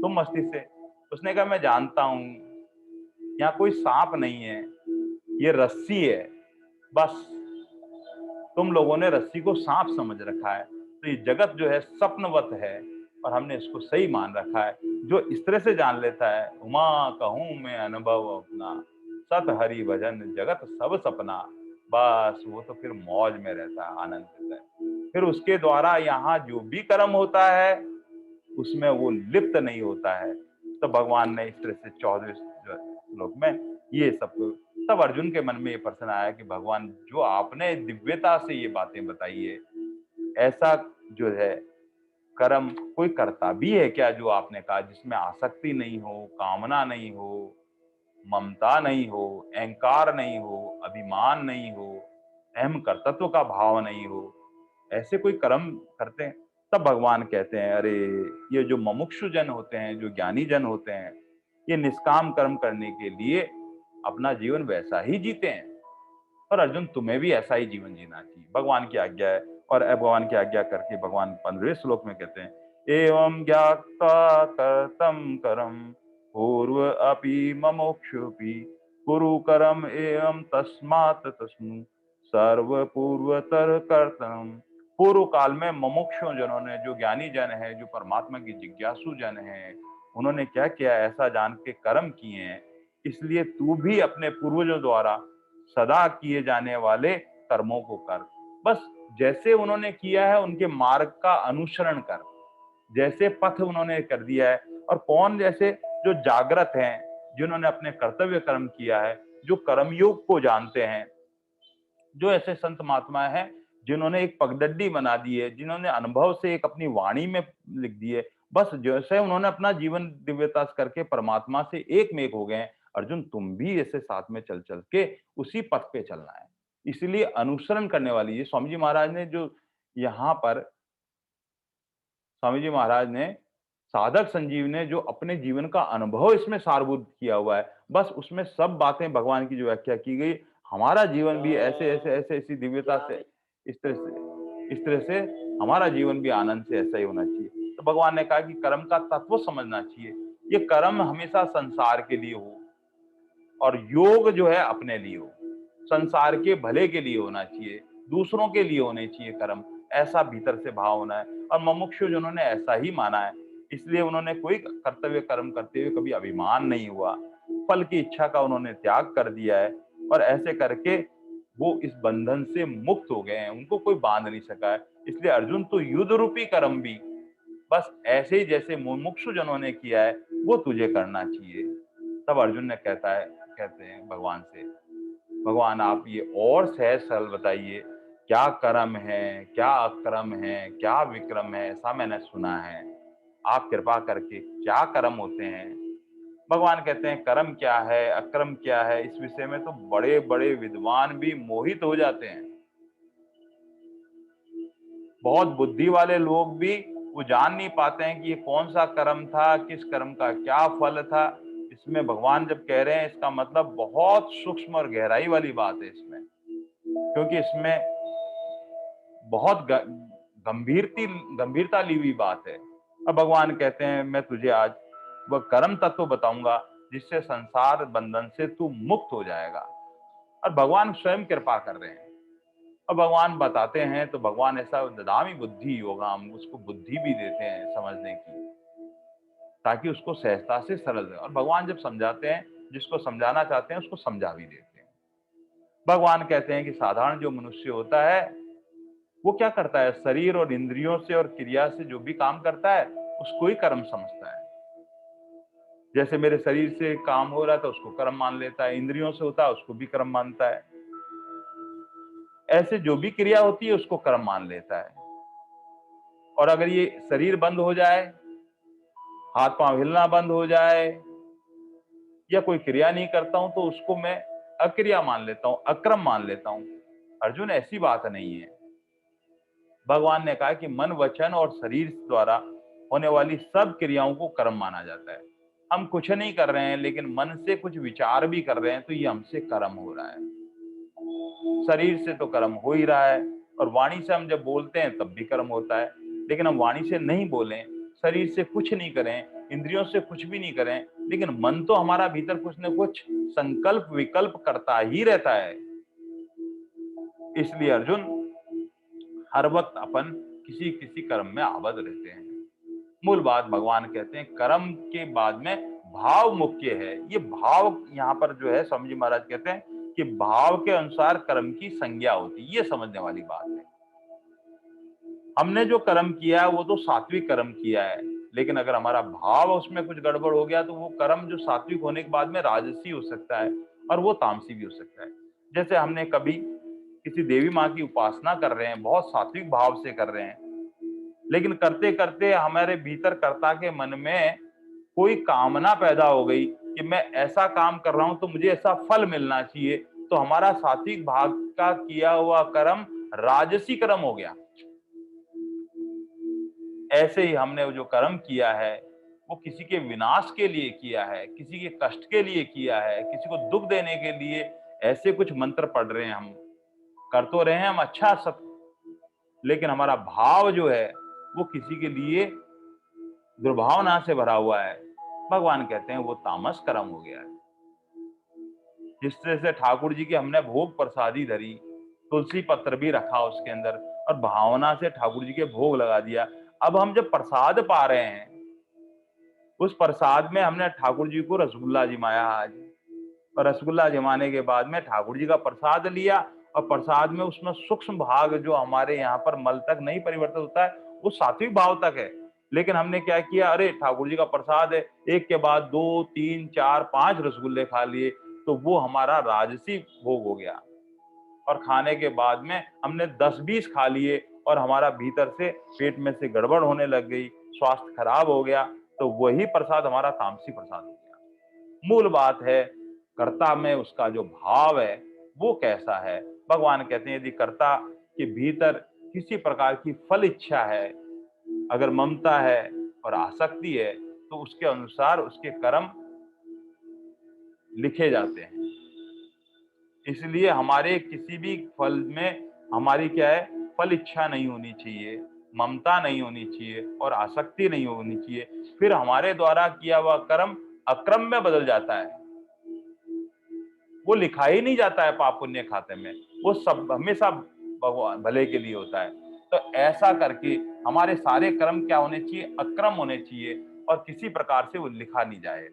तुम मस्ती से। उसने कहा, मैं जानता हूँ यहाँ कोई सांप नहीं है, ये रस्सी है, बस तुम लोगों ने रस्सी को सांप समझ रखा है। तो ये जगत जो है स्वप्नवत है, और हमने इसको सही मान रखा है। जो इस तरह से जान लेता है, उमा कहूं मैं अनुभव अपना, सत हरि भजन जगत सब सपना, बस वो तो फिर मौज में रहता है, आनंद रहता है। फिर उसके द्वारा यहाँ जो भी कर्म होता है उसमें वो लिप्त नहीं होता है। तो भगवान ने इस तरह से 14वें श्लोक में ये सब, तब अर्जुन के मन में ये प्रश्न आया कि भगवान, जो आपने दिव्यता से ये बातें बताई है, ऐसा जो है कर्म कोई करता भी है क्या, जो आपने कहा, जिसमें आसक्ति नहीं हो, कामना नहीं हो, ममता नहीं हो, अहंकार नहीं हो, अभिमान नहीं हो, अहम कर्तृत्व का भाव नहीं हो, ऐसे कोई कर्म करते हैं? तब भगवान कहते हैं, अरे ये जो मुमुक्षु जन होते हैं, जो ज्ञानी जन होते हैं, ये निष्काम कर्म करने के लिए अपना जीवन वैसा ही जीते हैं। और अर्जुन, तुम्हें भी ऐसा ही जीवन जीना चाहिए, भगवान की आज्ञा है। और भगवान की आज्ञा करके भगवान 15वें श्लोक में कहते हैं, एवं ज्ञात्वा कर्तम करम पूर्व अपि ममोक्षुपि कुरु करम एवं तस्मात् तस्मु सर्व पूर्वतर कर्तम। पूर्व काल में मुमुक्षु जनों ने, जो ज्ञानी जन है, जो परमात्मा की जिज्ञासु जन है, उन्होंने क्या किया, ऐसा जान के कर्म किए हैं। इसलिए तू भी अपने पूर्वजों द्वारा सदा किए जाने वाले कर्मों को कर। बस जैसे उन्होंने किया है उनके मार्ग का अनुसरण कर, जैसे पथ उन्होंने कर दिया है। और कौन जैसे जो जागृत हैं, जिन्होंने अपने कर्तव्य कर्म किया है, जो कर्मयोग को जानते हैं, जो ऐसे संत महात्मा हैं जिन्होंने एक पगडंडी बना दी है, जिन्होंने अनुभव से एक अपनी वाणी में लिख दी है, बस जैसे उन्होंने अपना जीवन दिव्यता करके परमात्मा से एक में एक हो गए हैं। अर्जुन, तुम भी ऐसे साथ में चल चल के उसी पथ पे चलना है। इसलिए अनुसरण करने वाली, ये स्वामी जी महाराज ने जो यहाँ पर, स्वामी जी महाराज ने, साधक संजीव ने जो अपने जीवन का अनुभव इसमें सारभूत किया हुआ है, बस उसमें सब बातें भगवान की जो व्याख्या की गई, हमारा जीवन भी ऐसे ऐसे ऐसे ऐसी दिव्यता से, इस तरह से हमारा जीवन भी आनंद से ऐसा ही होना चाहिए। तो भगवान ने कहा कि कर्म का तत्व समझना चाहिए। ये कर्म हमेशा संसार के लिए हो, और योग जो है अपने लिए हो, संसार के भले के लिए होना चाहिए, दूसरों के लिए होने चाहिए कर्म, ऐसा भीतर से भाव होना है। और मुमुक्षु जिन्होंने ऐसा ही माना है, इसलिए उन्होंने कोई कर्तव्य कर्म करते हुए कभी अभिमान नहीं हुआ, फल की इच्छा का उन्होंने त्याग कर दिया है। और ऐसे करके वो इस बंधन से मुक्त हो गए हैं, उनको कोई बांध नहीं सका है। इसलिए अर्जुन, तो युद्ध रूपी कर्म भी बस ऐसे ही जैसे मुमुक्षु जनों ने किया है, वो तुझे करना चाहिए। तब अर्जुन ने कहते हैं भगवान से, भगवान आप ये और सहज सरल बताइए, क्या कर्म है, क्या अक्रम है, क्या विक्रम है, ऐसा मैंने सुना है, आप कृपा करके क्या कर्म होते हैं? भगवान कहते हैं, कर्म क्या है, अक्रम क्या है, इस विषय में तो बड़े बड़े विद्वान भी मोहित हो जाते हैं। बहुत बुद्धि वाले लोग भी वो जान नहीं पाते हैं कि ये कौन सा कर्म था, किस कर्म का क्या फल था। इसमें भगवान जब कह रहे हैं, इसका मतलब बहुत सूक्ष्म और गहराई वाली बात है इसमें, क्योंकि इसमें बहुत गंभीरता ली हुई बात है। अब भगवान कहते हैं, मैं तुझे आज वह कर्म तत्व बताऊंगा जिससे संसार बंधन से तू मुक्त हो जाएगा। और भगवान स्वयं कृपा कर रहे हैं, और भगवान बताते हैं तो भगवान ऐसा ददामी बुद्धि योगा, हम उसको बुद्धि भी देते हैं समझने की, ताकि उसको सहजता से सरल रहे। और भगवान जब समझाते हैं, जिसको समझाना चाहते हैं उसको समझा भी देते हैं। भगवान कहते हैं कि साधारण जो मनुष्य होता है वो क्या करता है, शरीर और इंद्रियों से और क्रिया से जो भी काम करता है उसको ही कर्म समझता है। जैसे मेरे शरीर से काम हो रहा था उसको कर्म मान लेता है, इंद्रियों से होता है उसको भी कर्म मानता है, ऐसे जो भी क्रिया होती है उसको कर्म मान लेता है। और अगर ये शरीर बंद हो जाए हाथ पांव हिलना बंद हो जाए या कोई क्रिया नहीं करता हूं तो उसको मैं अक्रिया मान लेता हूं, अक्रम मान लेता हूं। अर्जुन, ऐसी बात नहीं है। भगवान ने कहा कि मन, वचन और शरीर द्वारा होने वाली सब क्रियाओं को कर्म माना जाता है। हम कुछ नहीं कर रहे हैं लेकिन मन से कुछ विचार भी कर रहे हैं तो ये हमसे कर्म हो रहा है। शरीर से तो कर्म हो ही रहा है, और वाणी से हम जब बोलते हैं तब भी कर्म होता है। लेकिन हम वाणी से नहीं बोलें, शरीर से कुछ नहीं करें, इंद्रियों से कुछ भी नहीं करें, लेकिन मन तो हमारा भीतर कुछ न कुछ संकल्प विकल्प करता ही रहता है। इसलिए अर्जुन, हर वक्त अपन किसी किसी कर्म में आबद्ध रहते हैं। मूल बात भगवान कहते हैं कर्म के बाद में भाव मुख्य है। ये भाव यहाँ पर जो है स्वामी जी महाराज कहते हैं कि भाव के अनुसार कर्म की संज्ञा होती है। ये समझने वाली बात है। हमने जो कर्म किया है वो तो सात्विक कर्म किया है, लेकिन अगर हमारा भाव उसमें कुछ गड़बड़ हो गया तो वो कर्म जो सात्विक होने के बाद में राजसी हो सकता है और वो तामसी भी हो सकता है। जैसे हमने कभी किसी देवी माँ की उपासना कर रहे हैं, बहुत सात्विक भाव से कर रहे हैं, लेकिन करते करते हमारे भीतर कर्ता के मन में कोई कामना पैदा हो गई कि मैं ऐसा काम कर रहा हूं तो मुझे ऐसा फल मिलना चाहिए, तो हमारा सात्विक भाग का किया हुआ कर्म राजसी कर्म हो गया। ऐसे ही हमने जो कर्म किया है वो किसी के विनाश के लिए किया है, किसी के कष्ट के लिए किया है, किसी को दुख देने के लिए ऐसे कुछ मंत्र पढ़ रहे हैं। हम कर तो रहे हैं हम अच्छा सब, लेकिन हमारा भाव जो है वो किसी के लिए दुर्भावना से भरा हुआ है। भगवान कहते हैं वो तामस कर्म हो गया है। जिस तरह से ठाकुर जी की हमने भोग प्रसादी धरी, तुलसी पत्र भी रखा उसके अंदर और भावना से ठाकुर जी के भोग लगा दिया। अब हम जब प्रसाद पा रहे हैं, उस प्रसाद में हमने ठाकुर जी को रसगुल्ला जिमाया आज, और रसगुल्ला जमाने के बाद में ठाकुर जी का प्रसाद लिया, और प्रसाद में उसमें सूक्ष्म भाग जो हमारे यहाँ पर मल तक नहीं परिवर्तित होता है वो सात्विक भाव तक है। लेकिन हमने क्या किया, अरे ठाकुर जी का प्रसाद है, एक के बाद 2 3 4 5 रसगुल्ले खा लिए, तो वो हमारा राजसी भोग हो गया। और खाने के बाद में हमने 10-20 खा लिए और हमारा भीतर से पेट में से गड़बड़ होने लग गई, स्वास्थ्य खराब हो गया, तो वही प्रसाद हमारा तामसी प्रसाद हो गया। मूल बात है कर्ता में उसका जो भाव है वो कैसा है। भगवान कहते हैं यदि कर्ता के भीतर किसी प्रकार की फल इच्छा है, अगर ममता है और आसक्ति है, तो उसके अनुसार उसके कर्म लिखे जाते हैं। इसलिए हमारे किसी भी फल में हमारी क्या है, फल इच्छा नहीं होनी चाहिए, ममता नहीं होनी चाहिए और आसक्ति नहीं होनी चाहिए। फिर हमारे द्वारा किया हुआ कर्म अक्रम में बदल जाता है, वो लिखा ही नहीं जाता है पाप पुण्य खाते में, वो सब हमेशा भगवान भले के लिए होता है। तो ऐसा करके हमारे सारे कर्म क्या होने चाहिए, अक्रम होने चाहिए, और किसी प्रकार से वो लिखा नहीं जाए।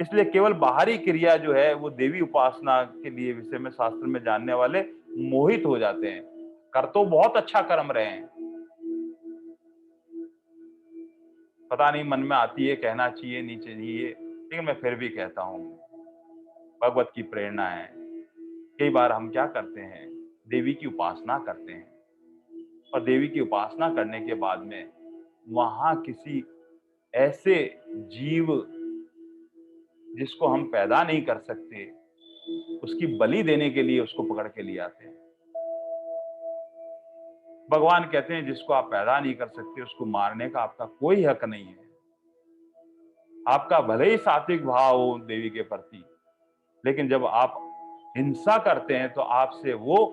इसलिए केवल बाहरी क्रिया जो है वो देवी उपासना के लिए विषय में शास्त्र में जानने वाले मोहित हो जाते हैं। कर तो बहुत अच्छा कर्म रहे हैं, पता नहीं मन में आती है कहना चाहिए नहीं चाहिए, लेकिन मैं फिर भी कहता हूँ, भगवत की प्रेरणा है। कई बार हम क्या करते हैं, देवी की उपासना करते हैं, और देवी की उपासना करने के बाद में वहां किसी ऐसे जीव जिसको हम पैदा नहीं कर सकते, उसकी बलि देने के लिए उसको पकड़ के ले आते हैं। भगवान कहते हैं जिसको आप पैदा नहीं कर सकते उसको मारने का आपका कोई हक नहीं है। आपका भले ही सात्विक भाव हो देवी के प्रति, लेकिन जब आप हिंसा करते हैं तो आपसे वो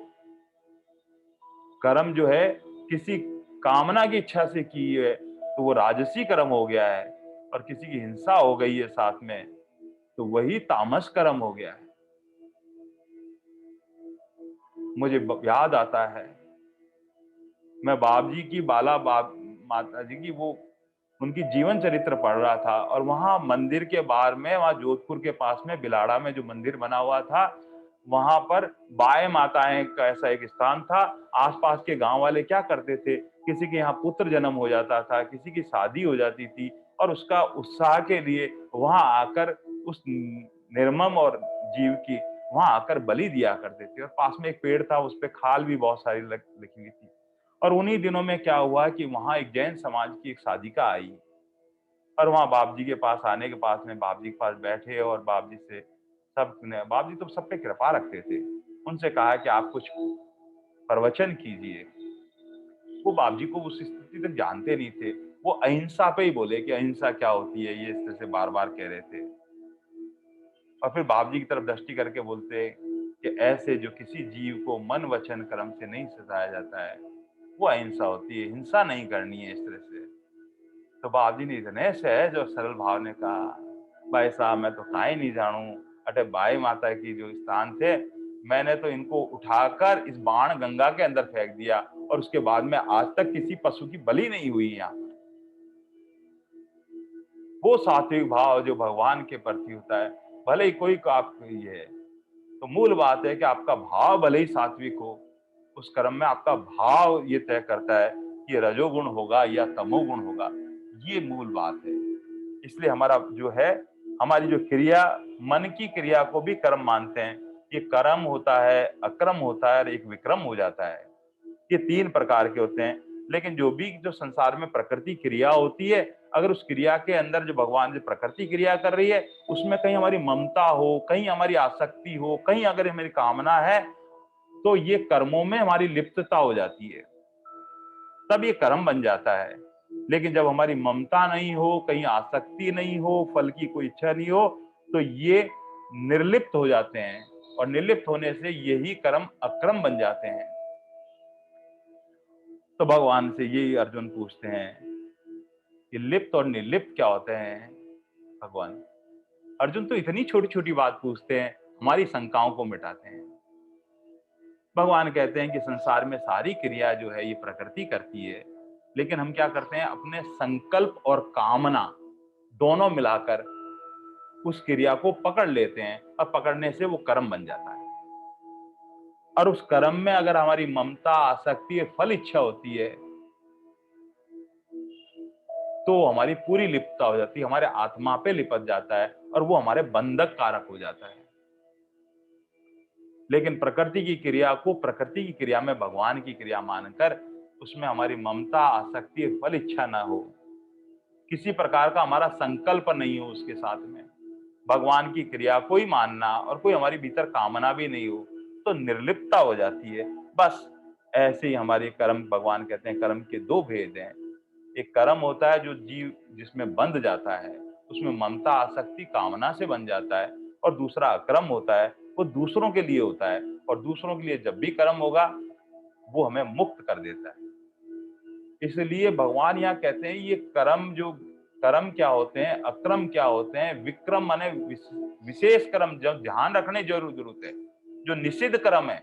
कर्म जो है किसी कामना की इच्छा से की है तो वो राजसी कर्म हो गया है, और किसी की हिंसा हो गई है साथ में तो वही तामस कर्म हो गया है। मुझे याद आता है, मैं बाप जी की बाला बाप माता जी की वो उनकी जीवन चरित्र पढ़ रहा था, और वहां मंदिर के बाहर में, वहां जोधपुर के पास में बिलाड़ा में जो मंदिर बना हुआ था, वहां पर बाय माताएं का ऐसा एक स्थान था। आसपास के गांव वाले क्या करते थे, किसी के यहाँ पुत्र जन्म हो जाता था, किसी की शादी हो जाती थी, और उसका उत्साह के लिए वहां आकर उस निर्मम और जीव की वहां आकर बलि दिया करते थे। और पास में एक पेड़ था, उस पर खाल भी बहुत सारी लिखी हुई थी। और उन्हीं दिनों में क्या हुआ कि वहां एक जैन समाज की एक साधिका आई, और वहां बाप जी के पास आने के पास में बाप जी के पास बैठे और बाप जी से सब ने, बाप जी तो सब पे कृपा रखते थे, उनसे कहा कि आप कुछ प्रवचन कीजिए। वो बाप जी को उस स्थिति तक जानते नहीं थे, वो अहिंसा पे ही बोले कि अहिंसा क्या होती है, ये इस तरह से बार बार कह रहे थे। और फिर बाप जी की तरफ दृष्टि करके बोलते कि ऐसे जो किसी जीव को मन वचन कर्म से नहीं सताया जाता है वो अहिंसा होती है, हिंसा नहीं करनी है इस तरह से। तो बाप जी ने इतने सहज और सरल भाव ने कहा, भाई साहब मैं तो काहे नहीं जानू, अटे बाई माता की जो स्थान थे, मैंने तो इनको उठाकर इस बाण गंगा के अंदर फेंक दिया और उसके बाद में आज तक किसी पशु की बलि नहीं हुई यहाँ। वो सात्विक भाव जो भगवान के प्रति होता है, भले ही कोई आप ये है, तो मूल बात है कि आपका भाव भले ही सात्विक हो, उस कर्म में आपका भाव ये तय करता है कि रजोगुण होगा या तमोगुण होगा, ये मूल बात है। इसलिए हमारा जो है, हमारी जो क्रिया, मन की क्रिया को भी कर्म मानते हैं। ये कर्म होता है, अक्रम होता है और एक विक्रम हो जाता है। ये 3 प्रकार के होते हैं। लेकिन जो संसार में प्रकृति क्रिया होती है, अगर उस क्रिया के अंदर जो भगवान जो प्रकृति क्रिया कर रही है, उसमें कहीं हमारी ममता हो, कहीं हमारी आसक्ति हो, कहीं अगर हमारी कामना है, तो ये कर्मों में हमारी लिप्तता हो जाती है, तब ये कर्म बन जाता है। लेकिन जब हमारी ममता नहीं हो, कहीं आसक्ति नहीं हो, फल की कोई इच्छा नहीं हो, तो ये निर्लिप्त हो जाते हैं और निर्लिप्त होने से यही कर्म अक्रम बन जाते हैं। तो भगवान से यही अर्जुन पूछते हैं कि लिप्त और निर्लिप्त क्या होते हैं भगवान। अर्जुन तो इतनी छोटी छोटी बात पूछते हैं, हमारी शंकाओं को मिटाते हैं। भगवान कहते हैं कि संसार में सारी क्रिया जो है ये प्रकृति करती है, लेकिन हम क्या करते हैं, अपने संकल्प और कामना दोनों मिलाकर उस क्रिया को पकड़ लेते हैं और पकड़ने से वो कर्म बन जाता है। और उस कर्म में अगर हमारी ममता, आसक्ति और फल इच्छा होती है, तो हमारी पूरी लिप्तता हो जाती है, हमारे आत्मा पे लिपट जाता है और वो हमारे बंधक कारक हो जाता है। लेकिन प्रकृति की क्रिया को प्रकृति की क्रिया में भगवान की क्रिया मानकर उसमें हमारी ममता, आसक्ति, फल इच्छा ना हो, किसी प्रकार का हमारा संकल्प नहीं हो उसके साथ में, भगवान की क्रिया को ही मानना और कोई हमारी भीतर कामना भी नहीं हो, तो निर्लिप्तता हो जाती है। बस ऐसे ही हमारे कर्म, भगवान कहते हैं कर्म के 2 भेद हैं। एक कर्म होता है जो जीव जिसमें बंध जाता है, उसमें ममता, आसक्ति, कामना से बन जाता है, और दूसरा अकर्म होता है, वो दूसरों के लिए होता है, और दूसरों के लिए जब भी कर्म होगा वो हमें मुक्त कर देता है। इसलिए भगवान यहाँ कहते हैं ये कर्म क्या होते हैं, अक्रम क्या होते हैं, विक्रम माने विशेष कर्म, जब ध्यान रखने जरूरत है। जो निषिद्ध कर्म है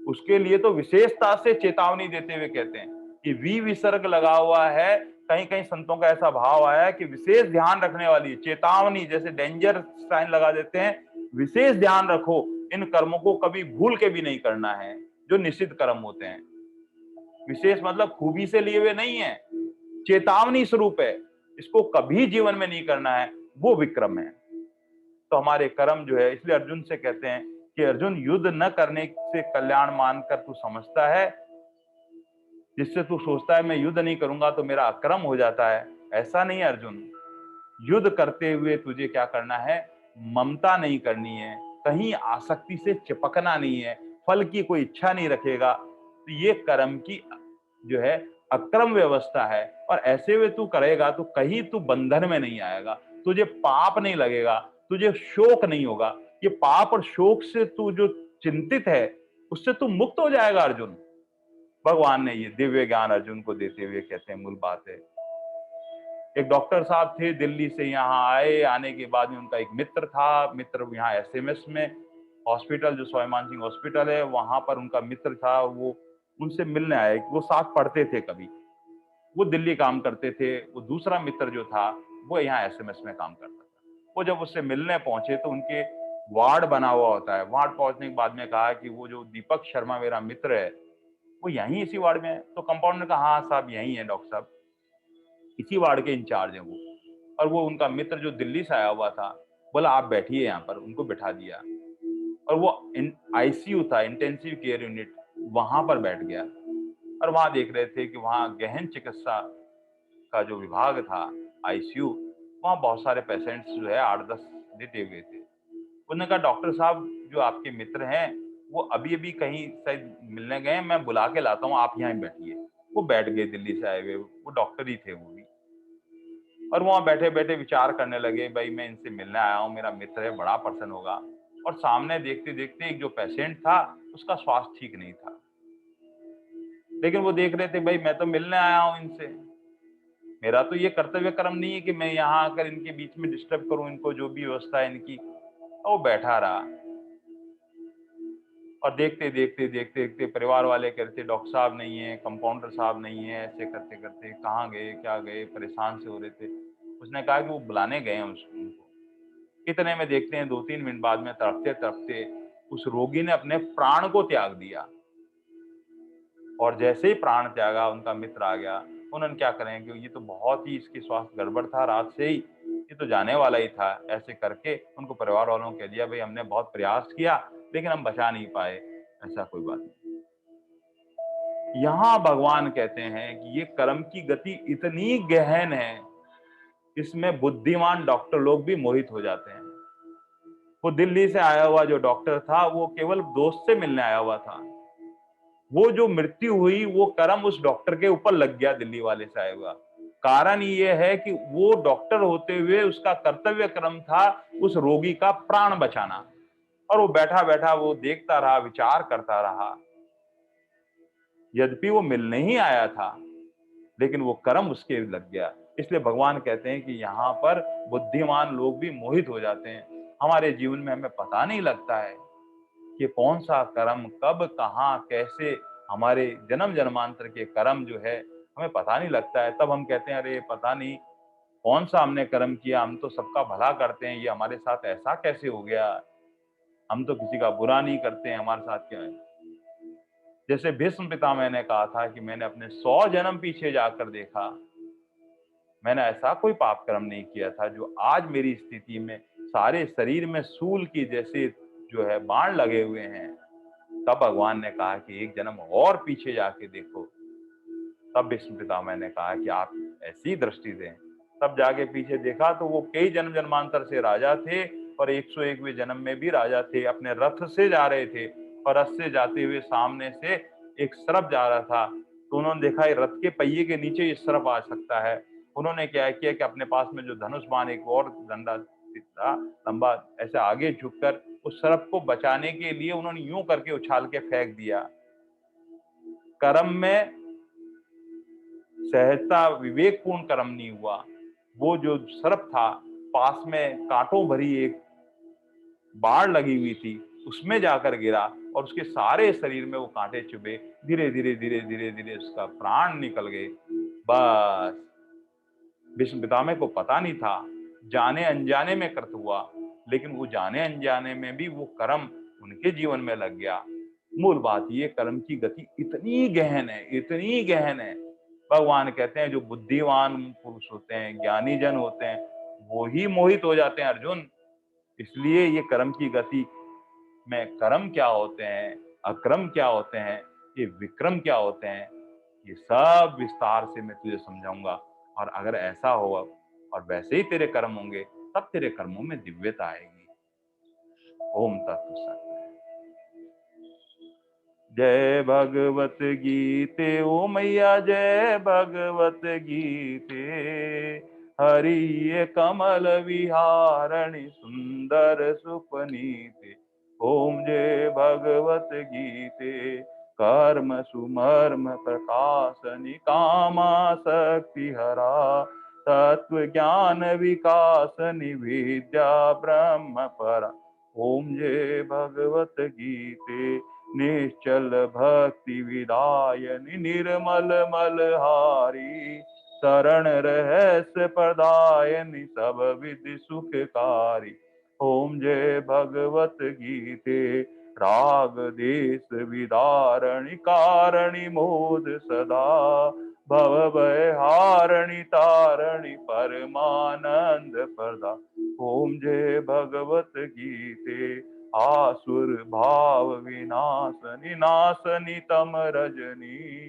उसके लिए तो विशेषता से चेतावनी देते हुए कहते हैं कि वी विसर्ग लगा हुआ है। कहीं कहीं संतों का ऐसा भाव आया है कि विशेष ध्यान रखने वाली चेतावनी, जैसे डेंजर साइन लगा देते हैं, विशेष ध्यान रखो, इन कर्मों को कभी भूल के भी नहीं करना है जो निषिद्ध कर्म होते हैं। विशेष मतलब खूबी से लिए हुए नहीं है, चेतावनी स्वरूप है, इसको कभी जीवन में नहीं करना है, वो विक्रम है। तो हमारे कर्म जो है, इसलिए अर्जुन से कहते हैं कि अर्जुन युद्ध न करने से कल्याण मानकर तू समझता है, जिससे तू सोचता है मैं युद्ध नहीं करूंगा तो मेरा अक्रम हो जाता है। ऐसा नहीं है अर्जुन, युद्ध करते हुए तुझे क्या करना है, ममता नहीं करनी है, कहीं आसक्ति से चिपकना नहीं है, फल की कोई इच्छा नहीं रखेगा, तो ये कर्म की जो है अक्रम व्यवस्था है। और ऐसे हुए तू करेगा तो कहीं तू बंधन में नहीं आएगा, तुझे पाप नहीं लगेगा, तुझे शोक नहीं होगा। ये पाप और शोक से तू जो चिंतित है उससे तू मुक्त हो जाएगा अर्जुन। भगवान ने ये दिव्य ज्ञान अर्जुन को देते हुए कहते हैं, मूल बात है, एक डॉक्टर साहब थे दिल्ली से यहाँ आए, आने के बाद में उनका एक मित्र था, मित्र यहाँ एसएमएस में हॉस्पिटल, जो स्वाभिमान सिंह हॉस्पिटल है वहां पर उनका मित्र था, वो उनसे मिलने आए, वो साथ पढ़ते थे कभी, वो दिल्ली काम करते थे, वो दूसरा मित्र जो था वो यहाँ एसएमएस में काम करता था। वो जब उससे मिलने पहुंचे तो उनके वार्ड बना हुआ होता है, वार्ड पहुंचने के बाद में कहा कि वो जो दीपक शर्मा मेरा मित्र है वो यहीं इसी वार्ड में है। तो कंपाउंडर ने कहा हाँ साहब यहीं है डॉक्टर साहब, इसी वार्ड के इंचार्ज हैं वो। और वो उनका मित्र जो दिल्ली से आया हुआ था बोला आप बैठिए यहाँ पर, उनको बैठा दिया और वो आईसीयू था, इंटेंसिव केयर यूनिट, वहां पर बैठ गया। और वहां देख रहे थे कि वहां गहन चिकित्सा का जो विभाग था आईसीयू, वहाँ बहुत सारे पेशेंट्स जो है 8-10 लेटे हुए थे। उन्होंने कहा डॉक्टर साहब जो आपके मित्र हैं वो अभी-अभी कहीं शायद मिलने गए हैं, मैं बुला के लाता हूँ, आप यहाँ ही बैठिए। वो बैठ गए दिल्ली से आए हुए, वो डॉक्टर ही थे वो भी। और वहाँ बैठे-बैठे विचार करने लगे, भाई मैं इनसे मिलने आया हूँ, मेरा मित्र है, बड़ा पर्सन होगा। और सामने देखते-देखते एक जो पेशेंट था, उसका स्वास्थ्य ठीक नहीं था। लेकिन वो देख रहे थे, भाई मैं तो मिलने आया हूँ इनसे। मेरा तो ये कर्तव्य कर्म नहीं है कि मैं यहाँ आकर इनके बीच में डिस्टर्ब करूँ इनको, जो भी व्यवस्था है इनकी। और वो बैठा रहा। और देखते-देखते परिवार वाले कह रहे थे डॉक्टर साहब नहीं है, कंपाउंडर साहब नहीं है, ऐसे करते-करते कहाँ गए, क्या गए, परेशान से हो रहे थे। उसने कहा कि वो बुलाने गए हैं उनको। इतने में देखते हैं 2-3 मिनट बाद में तड़पते-तड़पते उस रोगी ने अपने प्राण को त्याग दिया। और जैसे ही प्राण त्यागा, उनका मित्र आ गया। उन्होंने क्या करें कि ये तो बहुत ही इसकी स्वास्थ्य गड़बड़ था रात से ही, ये तो जाने वाला ही था। ऐसे करके उनको परिवार वालों को कह दिया, भई हमने बहुत प्रयास किया, लेकिन हम बचा नहीं पाए। ऐसा कोई बात नहीं। यहाँ भगवान कहते हैं कि ये कर्म की गति इतनी गहन है, इसमें बुद्धिमान डॉक्टर लोग भी मोहित हो जाते हैं। वो दिल्ली से आया हुआ जो डॉक्टर था, वो केवल दोस्त से मिलने आया हुआ था। वो जो मृत्यु हुई, वो कर्म उस डॉक्टर के ऊपर लग गया दिल्ली वाले से आया हुआ। कारण ये है कि वो डॉक्टर होते हुए उसका कर्तव्य कर्म था उस रोगी का प्राण बचाना। और वो बैठा-बैठा वो देखता रहा, विचार करता रहा। यद्यपि वो मिलने ही आया था, लेकिन वो कर्म उसके लग गया। इसलिए भगवान कहते हैं कि यहाँ पर बुद्धिमान लोग भी मोहित हो जाते हैं। हमारे जीवन में हमें पता नहीं लगता है कि कौन सा कर्म कब कहाँ कैसे हमारे जन्म जन्मांतर के कर्म जो है हमें पता नहीं लगता है। तब हम कहते हैं अरे पता नहीं कौन सा हमने कर्म किया, हम तो सबका भला करते हैं, ये हमारे साथ ऐसा कैसे हो गया। हम तो किसी का बुरा नहीं करते हैं, हमारे साथ क्या है। जैसे भीष्म पितामह ने कहा था कि मैंने अपने 100 जन्म पीछे जाकर देखा, मैंने ऐसा कोई पाप कर्म नहीं किया था जो आज मेरी स्थिति में सारे शरीर में सूल की जैसे जो है बाण लगे हुए हैं। तब भगवान ने कहा कि एक जन्म और पीछे जाके देखो। तब भीष्म पितामह ने कहा कि आप ऐसी दृष्टि दें। तब जाके पीछे देखा तो वो कई जन्म जन्मांतर से राजा थे और 101वें जन्म में भी राजा थे। अपने रथ से जा रहे थे और रथ से जाते हुए सामने से एक सर्प जा रहा था। तो उन्होंने देखा ये रथ के पहिए के नीचे ये सर्प आ सकता है। उन्होंने क्या किया कि अपने पास में जो धनुष बाण एक और डंडा था लंबा, ऐसे आगे झुककर उस सर्प को बचाने के लिए उन्होंने यूं करके उछाल के फेंक दिया। कर्म में सहजता विवेकपूर्ण कर्म नहीं हुआ। वो जो सर्प था पास में कांटों भरी एक बाढ़ लगी हुई थी, उसमें जाकर गिरा और उसके सारे शरीर में वो कांटे चुभे। धीरे धीरे उसका प्राण निकल गए। बस भीष्म पितामह को पता नहीं था, जाने अनजाने में कृत हुआ, लेकिन वो जाने अनजाने में भी वो कर्म उनके जीवन में लग गया। मूल बात ये कर्म की गति इतनी गहन है, इतनी गहन है। भगवान कहते हैं जो बुद्धिमान पुरुष होते हैं, ज्ञानी जन होते हैं, वो ही मोहित हो जाते हैं अर्जुन। इसलिए ये कर्म की गति में कर्म क्या होते हैं, अक्रम क्या होते हैं, ये विक्रम क्या होते हैं, ये सब विस्तार से मैं तुझे समझाऊंगा। और अगर ऐसा हो और वैसे ही तेरे कर्म होंगे, तब तेरे कर्मों में दिव्यता आएगी। ओम तत्सत। जय भगवत गीते ओ मैया, जय भगवत गीते। हरि ये कमल विहारणी सुंदर सुपनीते। ओम जय भगवत गीते। कर्म सुमर्म प्रकाशनि कामा शक्ति हरा। तत्व ज्ञान विकासनि विद्या ब्रह्म परा। ओम जय भगवत गीते। निश्चल भक्ति विदायनि निर्मल मलहारी। शरण रहस्य प्रदायनि सब विधि सुखकारी। ओम जय भगवत गीते। राग देश विदारणी कारणी मोद सदा। भव भय हारणी तारणी परमानंद प्रदा। ओम जय भगवत गीते। आसुर भाव विनाशनि नाशनि तम रजनी।